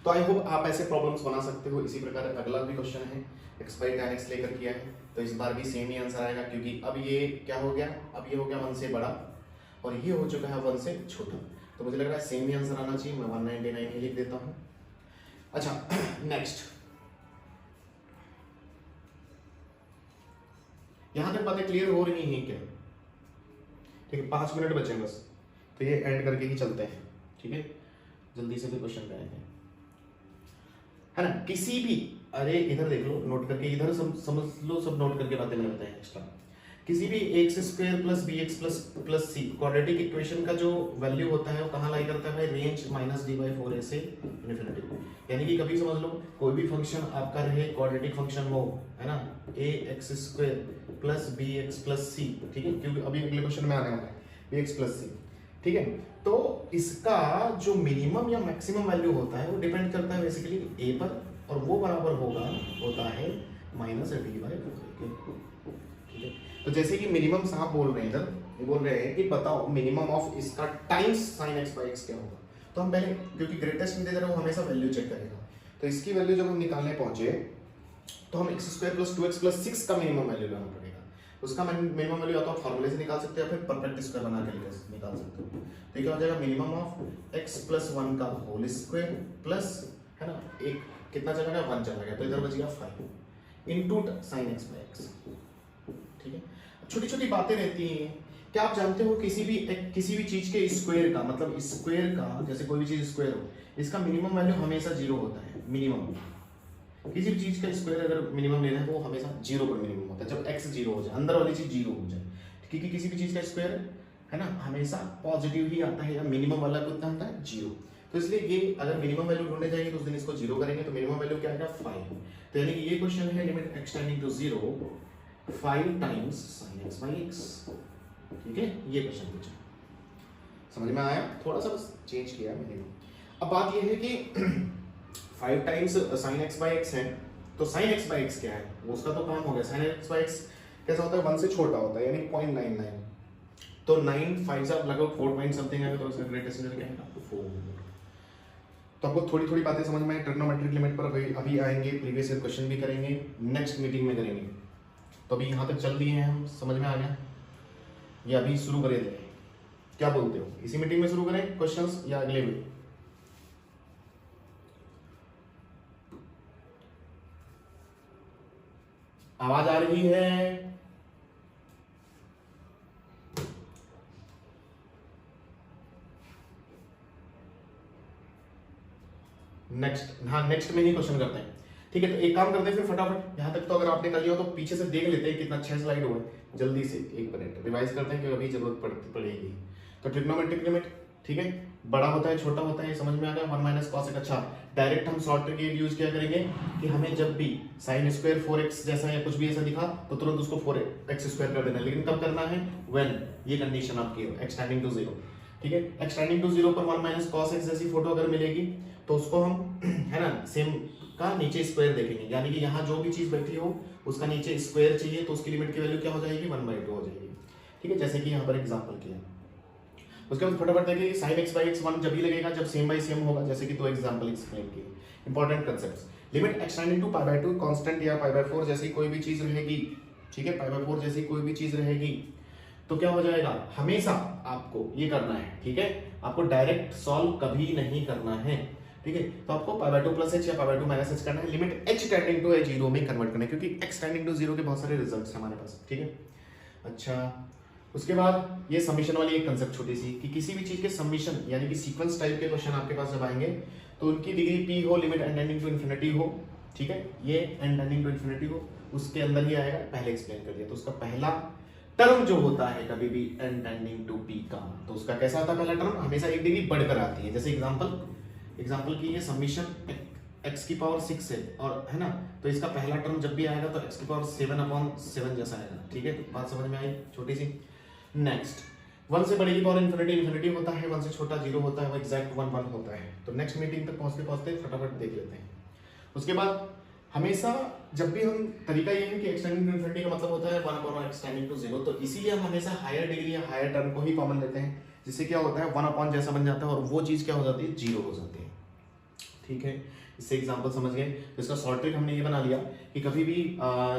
तो आई होप आप ऐसे प्रॉब्लम्स बना सकते हो। इसी प्रकार अगला भी क्वेश्चन है, x by tan x लेकर किया है तो इस बार भी सेम ही आंसर आएगा, क्योंकि अब ये क्या हो गया, अब ये हो गया 1 से बड़ा और ये हो चुका है 1 से छोटा, तो मुझे लग रहा है सेम ही आंसर आना चाहिए। मैं 199 ही लिख देता हूँ। अच्छा, नेक्स्ट, यहां तक बातें क्लियर हो रही हैं क्या? ठीक है, 5 मिनट बचे बस, तो ये एंड करके ही चलते हैं। ठीक है, जल्दी से भी क्वेश्चन करेंगे, है ना। किसी भी, अरे इधर देख लो नोट करके, इधर समझ लो, सब नोट करके बातें मैंने बताया एक्स्ट्रा। किसी भी X square plus B X plus C quadratic equation का जो वैल्यू होता है वो कहाँ लाई करता है भाई, रेंज -d/4a से इन्फिनिटी। यानी कि कभी समझ लो कोई भी फंक्शन आपका रहे क्वाड्रेटिक फंक्शन हो, है ना, ax square plus bx plus C. ठीक है, क्योंकि अभी अगले क्वेश्चन में आने वाला है bx प्लस सी। ठीक है, तो इसका जो मिनिमम या मैक्सिमम वैल्यू होता है वो डिपेंड करता है बेसिकली a पर, और वो बराबर होता है -d/4a। ठीक है, तो जैसे कि मिनिमम साहब बोल रहे हैं इधर, ये बोल रहे हैं कि बताओ मिनिमम ऑफ इसका times sin x by x क्या होगा। तो हम पहले, क्योंकि ग्रेटेस्ट इंटीजर है वो हमेशा वैल्यू चेक करेगा, तो इसकी वैल्यू जब हम निकालने पहुंचे तो हम x² + 2x + 6 का मिनिमम वैल्यू लाना पड़ेगा। उसका मिनिमम वैल्यू या तो आप फॉर्मूले से निकाल सकते हो या फिर परफेक्ट स्क्वायर बना के निकाल सकते हो। तो क्या हो जाएगा, मिनिमम ऑफ x प्लस 1 का होल स्क्वायर प्लस, है ना, एक कितना चला गया, 1 चला गया, तो इधर बच गया 5 into sin x by x। ठीक है, छोटी छोटी बातें रहती हैं। क्या आप जानते हो किसी भी चीज के स्क्वायर का मतलब स्क्वायर का, जैसे कोई भी चीज स्क्वायर हो, इसका मिनिमम वैल्यू हमेशा 0 होता है। मिनिमम किसी भी चीज का स्क्वायर अगर मिनिमम लेना है तो वो हमेशा 0 पर मिनिमम होता है, जब x 0 हो जाए, अंदर वाली चीज 0 हो जाए। क्योंकि किसी भी चीज का स्क्वायर है ना हमेशा पॉजिटिव ही आता है, या मिनिमम वाला कितना होता है 0। तो इसलिए ये अगर मिनिमम वैल्यू ढूंढने जाएंगे तो उस दिन इसको 0 करेंगे, तो मिनिमम वैल्यू क्या आएगा 5। तो यानी कि ये क्वेश्चन है limit x tending to 0 5 times sin x by x। ठीक है, ये क्वेश्चन पूछा, समझ में आया, थोड़ा सा बस चेंज किया है मैंने। अब बात ये है कि 5 times sin x by x है, तो sin x by x क्या है, वो उसका तो काम हो गया। sin x by x कैसा होता है, 1 से छोटा होता है, यानी 0.99। तो 9 5 से लगभग 4 पॉइंट समथिंग है, तो उसका ग्रेटेस्ट रिजल्ट क्या है 4। तो आपको थोड़ी थोड़ी बातें समझ में आए। ट्रिग्नोमेट्रिक लिमिट पर अभी आएंगे, प्रीवियस ईयर क्वेश्चन भी करेंगे, नेक्स्ट मीटिंग में करेंगे। तो अभी यहाँ तक चल दिए हैं हम, समझ में आ गया, ये अभी शुरू करें, क्या बोलते हो, इसी मीटिंग में शुरू करें क्वेश्चंस या अगले में? आवाज आ रही है? नेक्स्ट, हाँ नेक्स्ट में ही क्वेश्चन करते हैं। ठीक है, तो एक काम करते हैं फिर फटाफट, यहाँ तक तो अगर आपने कर लिया हो तो पीछे से देख लेते हैं कितना 6 स्लाइड हुआ है, जल्दी से 1 मिनट रिवाइज करते हैं, क्योंकि अभी जरूरत पड़ेगी। तो ट्रिग्नोमेट्रिक लिमिट, ठीक है, बड़ा होता है छोटा होता है, समझ में आ गया, 1 माइनस कॉस एक्स। अच्छा, डायरेक्ट हम शॉर्ट ट्रिक यूज क्या करेंगे कि हमें जब भी साइन स्क्वायर 4x जैसा या कुछ भी ऐसा दिखा तो तुरंत उसको 4x स्क्वायर कर देना, लेकिन कब करना है, व्हेन ये कंडीशन आपकी हो x टेंडिंग टू 0। ठीक है, x टेंडिंग टू 0 पर 1 माइनस कॉस एक्स जैसी फोटो अगर मिलेगी तो उसको हम है ना सेम का नीचे स्क्वायर देखेंगे, यानी कि यहाँ जो भी चीज बैठी हो उसका नीचे स्क्वायर चाहिए, तो उसकी लिमिट की वैल्यू क्या हो जाएगी 1/2 हो जाएगी। ठीक है, जैसे कि यहाँ पर एग्जांपल किया। उसके बाद फटाफट देखिए sin x by x 1 जब ही लगेगा जब सेम बाय सेम होगा, जैसे कि 2 एग्जांपल एक्सप्लेन किए। Important concepts, limit x tending to π/2 constant या π/4 जैसी कोई भी चीज रहेगी, ठीक है, π/4 जैसी कोई भी चीज रहेगी तो क्या हो जाएगा, हमेशा आपको ये करना है। ठीक है, आपको डायरेक्ट सॉल्व कभी नहीं करना है। ठीक है, तो आपको π/2 प्लस h या π/2 माइनस h करना है, लिमिट h टेंडिंग टू 0 में कन्वर्ट करना है, क्योंकि x टेंडिंग टू 0 के बहुत सारे रिजल्ट्स हैं हमारे पास। ठीक है, अच्छा उसके बाद ये समीशन वाली एक कंसेप्ट छोटी सी, कि किसी भी चीज के समीशन यानी कि सीक्वेंस टाइप के क्वेश्चन आपके पास जब आएंगे तो उनकी डिग्री p हो, limit n tending to infinity हो, ठीक है, ये n टेंडिंग टू इन्फिनिटी हो, उसके अंदर ही आएगा, पहले एक्सप्लेन कर दिया। तो उसका पहला टर्म जो होता है कभी भी n टेंडिंग टू p का, तो उसका कैसा होता है, पहला टर्म हमेशा एक डिग्री बढ़कर आती है। जैसे एग्जांपल की ये समीशन x की पावर 6 है और है ना, तो इसका पहला टर्म जब भी आएगा तो x की पावर 7/7 जैसा आएगा। ठीक है, तो बात समझ में आई छोटी सी। नेक्स्ट, 1 से बड़ी की पावर इन्फिनिटी होता है, 1 से छोटा 0 होता है, वो एग्जैक्ट 1 होता है। तो नेक्स्ट मीटिंग तक पहुंचते फटाफट देख लेते हैं। उसके बाद हमेशा जब भी हम, तरीका ये है कि x टेंडिंग टू इन्फिनिटी का मतलब होता है 1/x टेंडिंग टू 0, तो इसीलिए हम हमेशा हायर डिग्री या हायर टर्म को ही कॉमन लेते हैं, जिससे क्या होता है 1 जैसा बन जाता है और वो चीज क्या हो जाती है 0 हो जाती है। ठीक है, इससे एग्जांपल समझ गए। तो इसका शॉर्ट ट्रिक हमने ये बना लिया कि कभी भी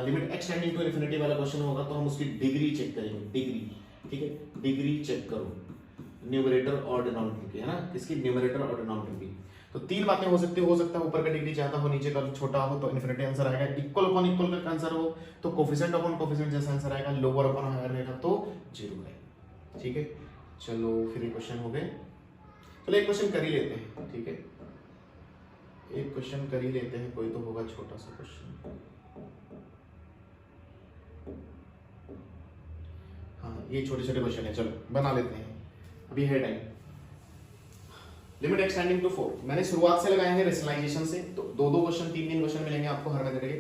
limit x tending to infinity वाला क्वेश्चन होगा तो हम उसकी डिग्री चेक करेंगे, डिग्री। ठीक है, डिग्री चेक करो, न्यूमरेटर और डिनोमिनेटर की, है ना, किसकी, न्यूमरेटर और डिनोमिनेटर की। तो 3 बातें हो सकती हो सकता है ऊपर का डिग्री ज्यादा हो, नीचे का छोटा हो, तो इन्फिनिटी आंसर आएगा। इक्वल अपॉन इक्वल का आंसर हो तो कोफिशिएंट अपॉन कोफिशिएंट जैसा आंसर आएगा, लोअर अपॉन हायर रहेगा तो 0 है। ठीक है, चलो फिर ये क्वेश्चन हो गए, चलो एक क्वेश्चन कर ही लेते हैं। ठीक है, एक क्वेश्चन कर ही लेते हैं, कोई तो होगा छोटा सा क्वेश्चन। हाँ, ये छोटे छोटे क्वेश्चन है, चलो बना लेते हैं, अभी है time. Limit x tending to 4, मैंने शुरुआत से लगाए हैं रेशनलाइजेशन से, तो 2 क्वेश्चन 3 क्वेश्चन मिलेंगे आपको हर मेथड के।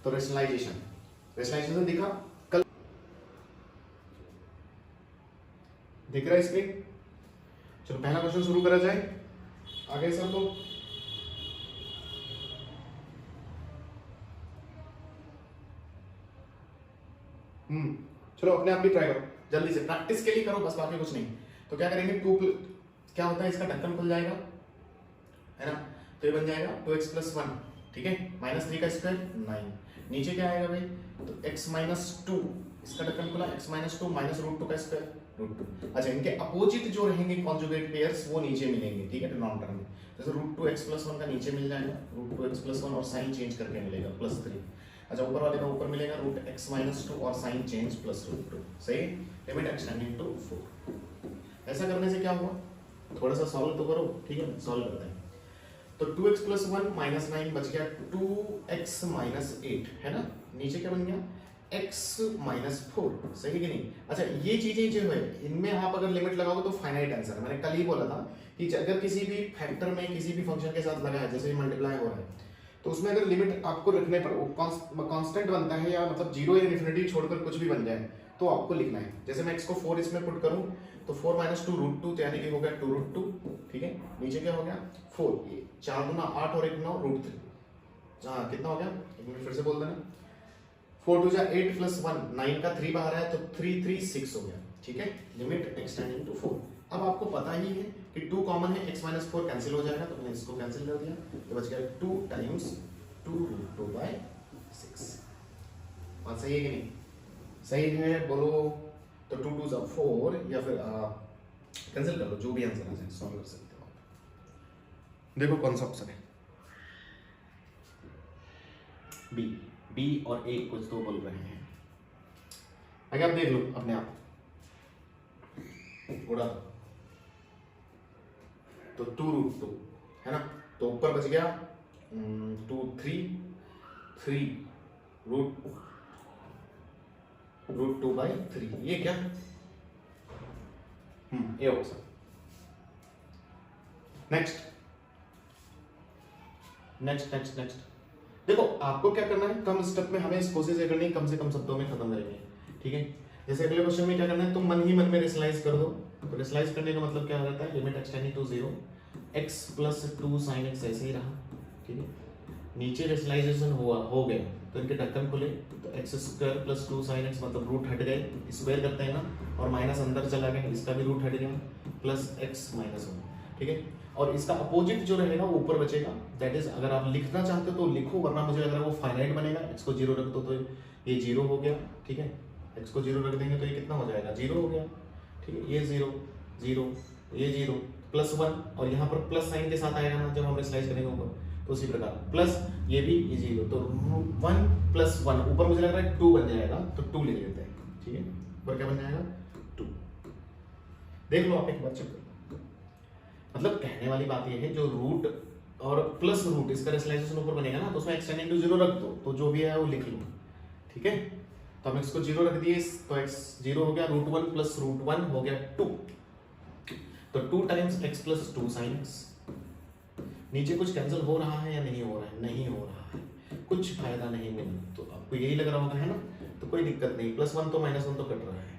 तो रेशनलाइजेशन दिखा कल, दिख रहा है स्क्रीन? चलो पहला क्वेश्चन शुरू करा जाए, आगे सर तो चलो अपने आप भी ट्राई करो, जल्दी से प्रैक्टिस के लिए करो बस, बाकी कुछ नहीं। तो क्या करेंगे, 2 क्या होता है, इसका ढक्कन खुल जाएगा, है ना, तो ये बन जाएगा 2x + 1, ठीक है, -3 का स्क्वायर 9, नीचे क्या आएगा भाई, तो x - 2 इसका ढक्कन खुला, x minus two minus root two का स्क्वायर रूट टू। अच्छा, इनके अपोजिट जो रहेंगे कॉन्जुगेट पेयर्स वो नीचे मिलेंगे, ठीक है, डिनोमिनेटर में। जैसे root two x plus one का नीचे मिल जाएगा root two x plus one और साइन चेंज करके मिलेगा प्लस थ्री। अच्छा, ऊपर वाले का ऊपर मिलेगा रूट एक्स माइनस टू और sign change plus root two. सही, लिमिट एक्सटेंडिंग टू 4। ऐसा करने से क्या हुआ, थोड़ा सा सॉल्व तो करो, ठीक है, सॉल्व करते हैं। तो 2x plus one minus nine बच गया 2x माइनस एट, है ना। नीचे क्या बन गया x माइनस फोर, सही कि नहीं। अच्छा, ये चीजें जो है इनमें आप अगर लिमिट लगाओगे तो फाइनाइट आंसर है। मैंने कल ही बोला था कि अगर किसी भी फैक्टर में किसी भी फंक्शन के साथ लगा है, जैसे मल्टीप्लाई हो रहा है, तो उसमें अगर लिमिट आपको रखने पर वो कांस्टेंट बनता है या मतलब जीरो या इन्फिनिटी छोड़कर कुछ भी बन जाए तो आपको लिखना है। जैसे मैं x को 4 इसमें पुट करूं तो 4 माइनस टू रूट टू, यानी कि हो गया 2 रूट टू, ठीक है। नीचे क्या हो गया 4, ये 4 गुना 8 और 1 9 रूट 3। हाँ, कितना हो गया, एक मिनट फिर से बोल देना। 4 टू जा 8 प्लस 1 9 का 3 बाहर आया तो 3 3 6 हो गया, ठीक है। Limit x tending to 4। अब आपको पता ही है कि 2 कॉमन है, x माइनस 4 कैंसिल हो जाएगा, तो मैंने इसको कैंसिल कर दिया, तो बच गया 2 टाइम्स 2 रूट 2 बाय 6। बात सही है कि नहीं, सही है, बोलो। तो 2 2 जा 4 या फिर कैंसिल कर लो, जो भी आंसर आ जाए सॉल्व कर सकते हो आप। देखो कौन सा ऑप्शन है, बी और ए कुछ तो बोल रहे हैं। आगे आप देख लो अपने आप, उड़ा तो 2 रूट 2 है ना, तो ऊपर बच गया 2 3 रूट 2 बाई 3। ये क्या ये ऑप्शन। नेक्स्ट देखो आपको क्या करना है, कम स्टेप में हमें इस कोशिश करनी है, कम से कम शब्दों में खत्म करेंगे, ठीक है। जैसे अगले क्वेश्चन में क्या करना है, तुम मन ही मन में रेशनलाइज कर दो। तो रेशनलाइज करने का मतलब क्या रहता है, limit x tending to 0, x plus 2 sine x ऐसे ही रहा, ठीक है। नीचे रेशनलाइजेशन हो गया तो इनके ढक्कन खुले, तो x square plus 2 sine x मतलब रूट हट गए, स्क्वायर करते हैं ना, और माइनस अंदर चला गया, इसका भी रूट हट गया, प्लस x माइनस 1, ठीक है। और इसका अपोजिट जो रहेगा वो ऊपर बचेगा, दैट इज अगर आप लिखना चाहते हो तो लिखो, वरना मुझे लग रहा है वो फाइनाइट बनेगा। x को 0 रख दो तो ये 0 हो गया, ठीक है। x को 0 रख देंगे तो ये कितना हो जाएगा, 0 हो गया, ठीक है। ये 0 0 ये 0 प्लस 1 और यहाँ पर प्लस साइन के साथ आएगा ना जब हम स्लाइस करेंगे ऊपर, तो उसी प्रकार प्लस ये भी ये 0, तो 1 प्लस 1 ऊपर मुझे लग रहा है 2 बन जाएगा, तो 2 लिख लेते हैं, ठीक है। ऊपर क्या बन जाएगा 2। देख लो आप एक बार चेक, मतलब कहने वाली बात ये है जो रूट और प्लस रूट इसका रेशनलाइजेशन ऊपर बनेगा ना, तो उसमें एक्सटेंडिंग टू 0 रख दो, तो जो भी है वो लिख लो, ठीक है। तो हम इसको 0 रख दिए तो x 0 हो गया, रूट 1 प्लस रूट 1 हो गया 2, तो 2 times x plus 2 sine x। नीचे कुछ कैंसिल हो रहा है या नहीं हो रहा है, नहीं हो रहा है, कुछ फायदा नहीं मिला, तो आपको यही लग रहा होगा है ना, तो कोई दिक्कत नहीं, प्लस 1 तो माइनस 1 तो कट रहा है,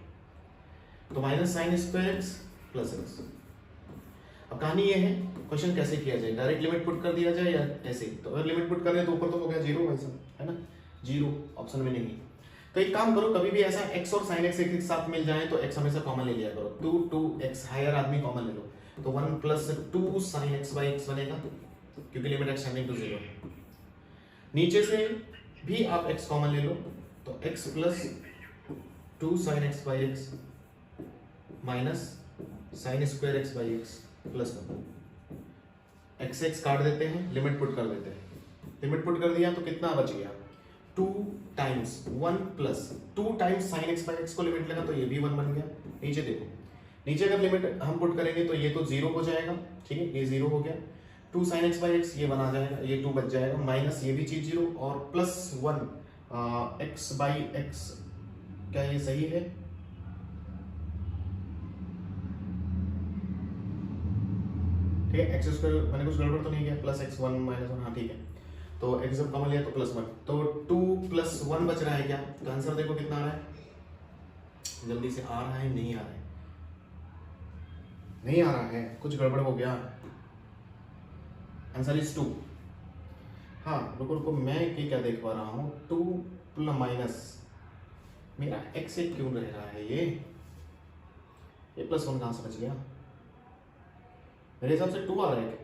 तो minus sign square x plus x। अब कहानी ये है क्वेश्चन कैसे किया जाए, डायरेक्ट लिमिट पुट कर दिया जाए या ऐसे। तो अगर लिमिट पुट कर रहे हैं तो ऊपर तो हो गया 0 वैसा, है ना, 0 ऑप्शन में नहीं। तो एक काम करो, कभी भी ऐसा x और sin x एक साथ मिल जाए तो x हमेशा कॉमन ले लिया करो, 2x हायर आदमी कॉमन ले लो, तो 1 plus 2 sin x by x बनेगा, क्योंकि लिमिट एक्सटेंडिंग टू 0 है। नीचे से भी आप x कॉमन ले लो, तो x plus 2 sin x by x minus sin square x by x plus 1, x काट देते हैं, लिमिट पुट कर देते हैं, लिमिट पुट कर दिया तो कितना बच गया 2 times 1 plus 2 times sin x by x को लिमिट लगा तो ये भी 1 बन गया। नीचे देखो, नीचे अगर लिमिट हम पुट करेंगे तो ये तो 0 हो जाएगा, ठीक है, ये 0 हो गया, 2 sin x by x ये बना जाएगा, ये 2 बच जाएगा, माइनस ये भी चीज 0 और प्लस 1 x by x, क्या ये सही है, ठीक है। एक्स स्क्वायर मैंने कुछ गड़बड़ तो नहीं किया, प्लस x 1 माइनस 1, हाँ ठीक है। तो x जब कॉमन लिया तो प्लस 1, तो 2 प्लस 1 बच रहा है क्या, तो आंसर देखो कितना आ रहा है, जल्दी से आ रहा है, नहीं आ रहा है, नहीं आ रहा है, कुछ गड़बड़ हो गया, आंसर इज 2। हाँ रुको रुको, मैं क्या देख पा रहा हूँ, 2 प्लस माइनस मेरा x से क्यों रह रहा है, ये प्लस 1 कहाँ से बच गया, मेरे हिसाब से 2 आ रहा है,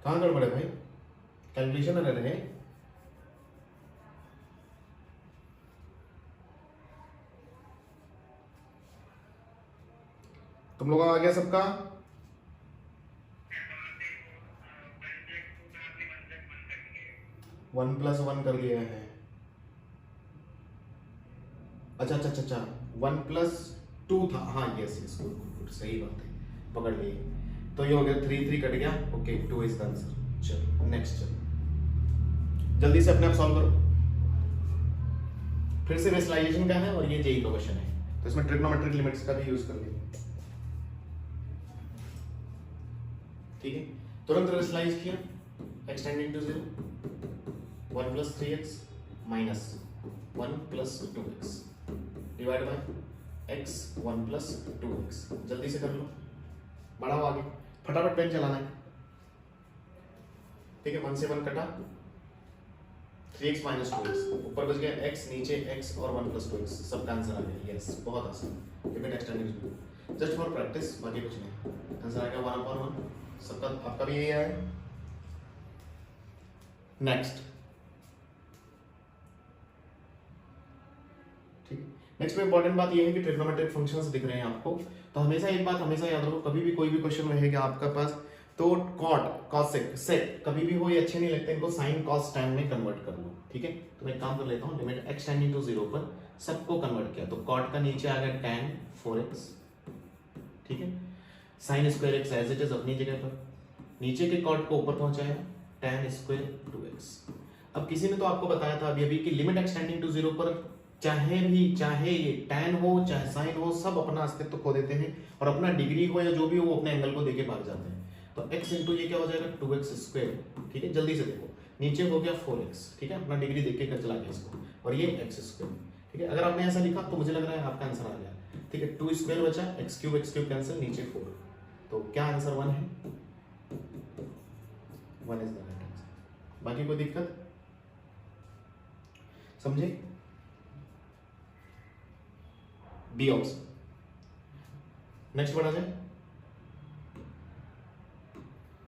कहाँ गड़बड़ है भाई, कैलकुलेशन एरर है, तुम लोगों का आ गया सबका? वन प्लस वन कर दिया है। अच्छा अच्छा अच्छा अच्छा, वन प्लस टू था, हाँ yes yes, good good good, सही बात है, पकड़ लिए। तो ये हो गया, थ्री थ्री कट गया, okay, two is the answer. चलो नेक्स्ट, चलो जल्दी से अपने आप सॉल्व करो। फिर से वेस्टलाइजेशन का है और ये जेई का क्वेश्चन है, तो इसमें ट्रिग्नोमेट्रिक लिमिट्स का भी यूज कर लेंगे। ठीक है, तुरंत वेस्टलाइज किया, x tending to 0, 1 plus 3x minus 1 plus 2x divide by x 1 plus 2x। जल्दी से कर लो, बढ़ाओ आगे, फटाफट पेन चलाना है। ठीक है, 1 से 1 कटा, 3x माइनस 2x, ऊपर बच गया x, नीचे x और 1 प्लस 2x, सबका आंसर आ गया। यस, बहुत आसान, limit x tending just for practice, बाकी कुछ नहीं। आंसर आ गया 1/1, सबका, आपका भी यही आया। नेक्स्ट, ठीक, नेक्स्ट में इंपॉर्टेंट बात यह है कि ट्रिग्नोमेट्रिक फंक्शंस दिख रहे हैं आपको, तो हमेशा एक बात हमेशा याद रखो, कभी भी कोई भी क्वेश्चन रहेगा आपका पास, तो कॉट, कॉसेक, सेक कभी भी हो, ये अच्छे नहीं लगते, इनको साइन कॉस टैन में कन्वर्ट कर लो। ठीक है, तो मैं एक काम कर लेता हूँ, लिमिट x टेंडिंग टू 0 पर सबको कन्वर्ट किया, तो कॉट का नीचे आ गया tan 4x, ठीक है, sine square x as it is अपनी जगह पर, नीचे के कॉट को ऊपर पहुंचाया tan स्क्वायर 2x। अब किसी ने तो आपको बताया था अभी अभी कि लिमिट x टेंडिंग टू 0 पर चाहे ये tan हो चाहे साइन हो, सब अपना अस्तित्व खो देते हैं और अपना डिग्री हो या जो भी हो वो अपने एंगल को देके भाग जाते हैं। तो x इंटू ये क्या हो जाएगा 2x स्क्वायर। ठीक है, जल्दी से देखो, नीचे हो गया 4x, ठीक है, अपना डिग्री देख के कर चला गया इसको, और ये x स्क्वायर। ठीक है, अगर आपने ऐसा लिखा तो मुझे लग रहा है आपका आंसर आ गया। ठीक है, 2 स्क्वायर बचा, x क्यूब कैंसिल, नीचे 4, तो क्या आंसर 1 है, 1 इज द राइट आंसर। बाकी कोई दिक्कत समझे? B option. नेक्स्ट बढ़ा जाए।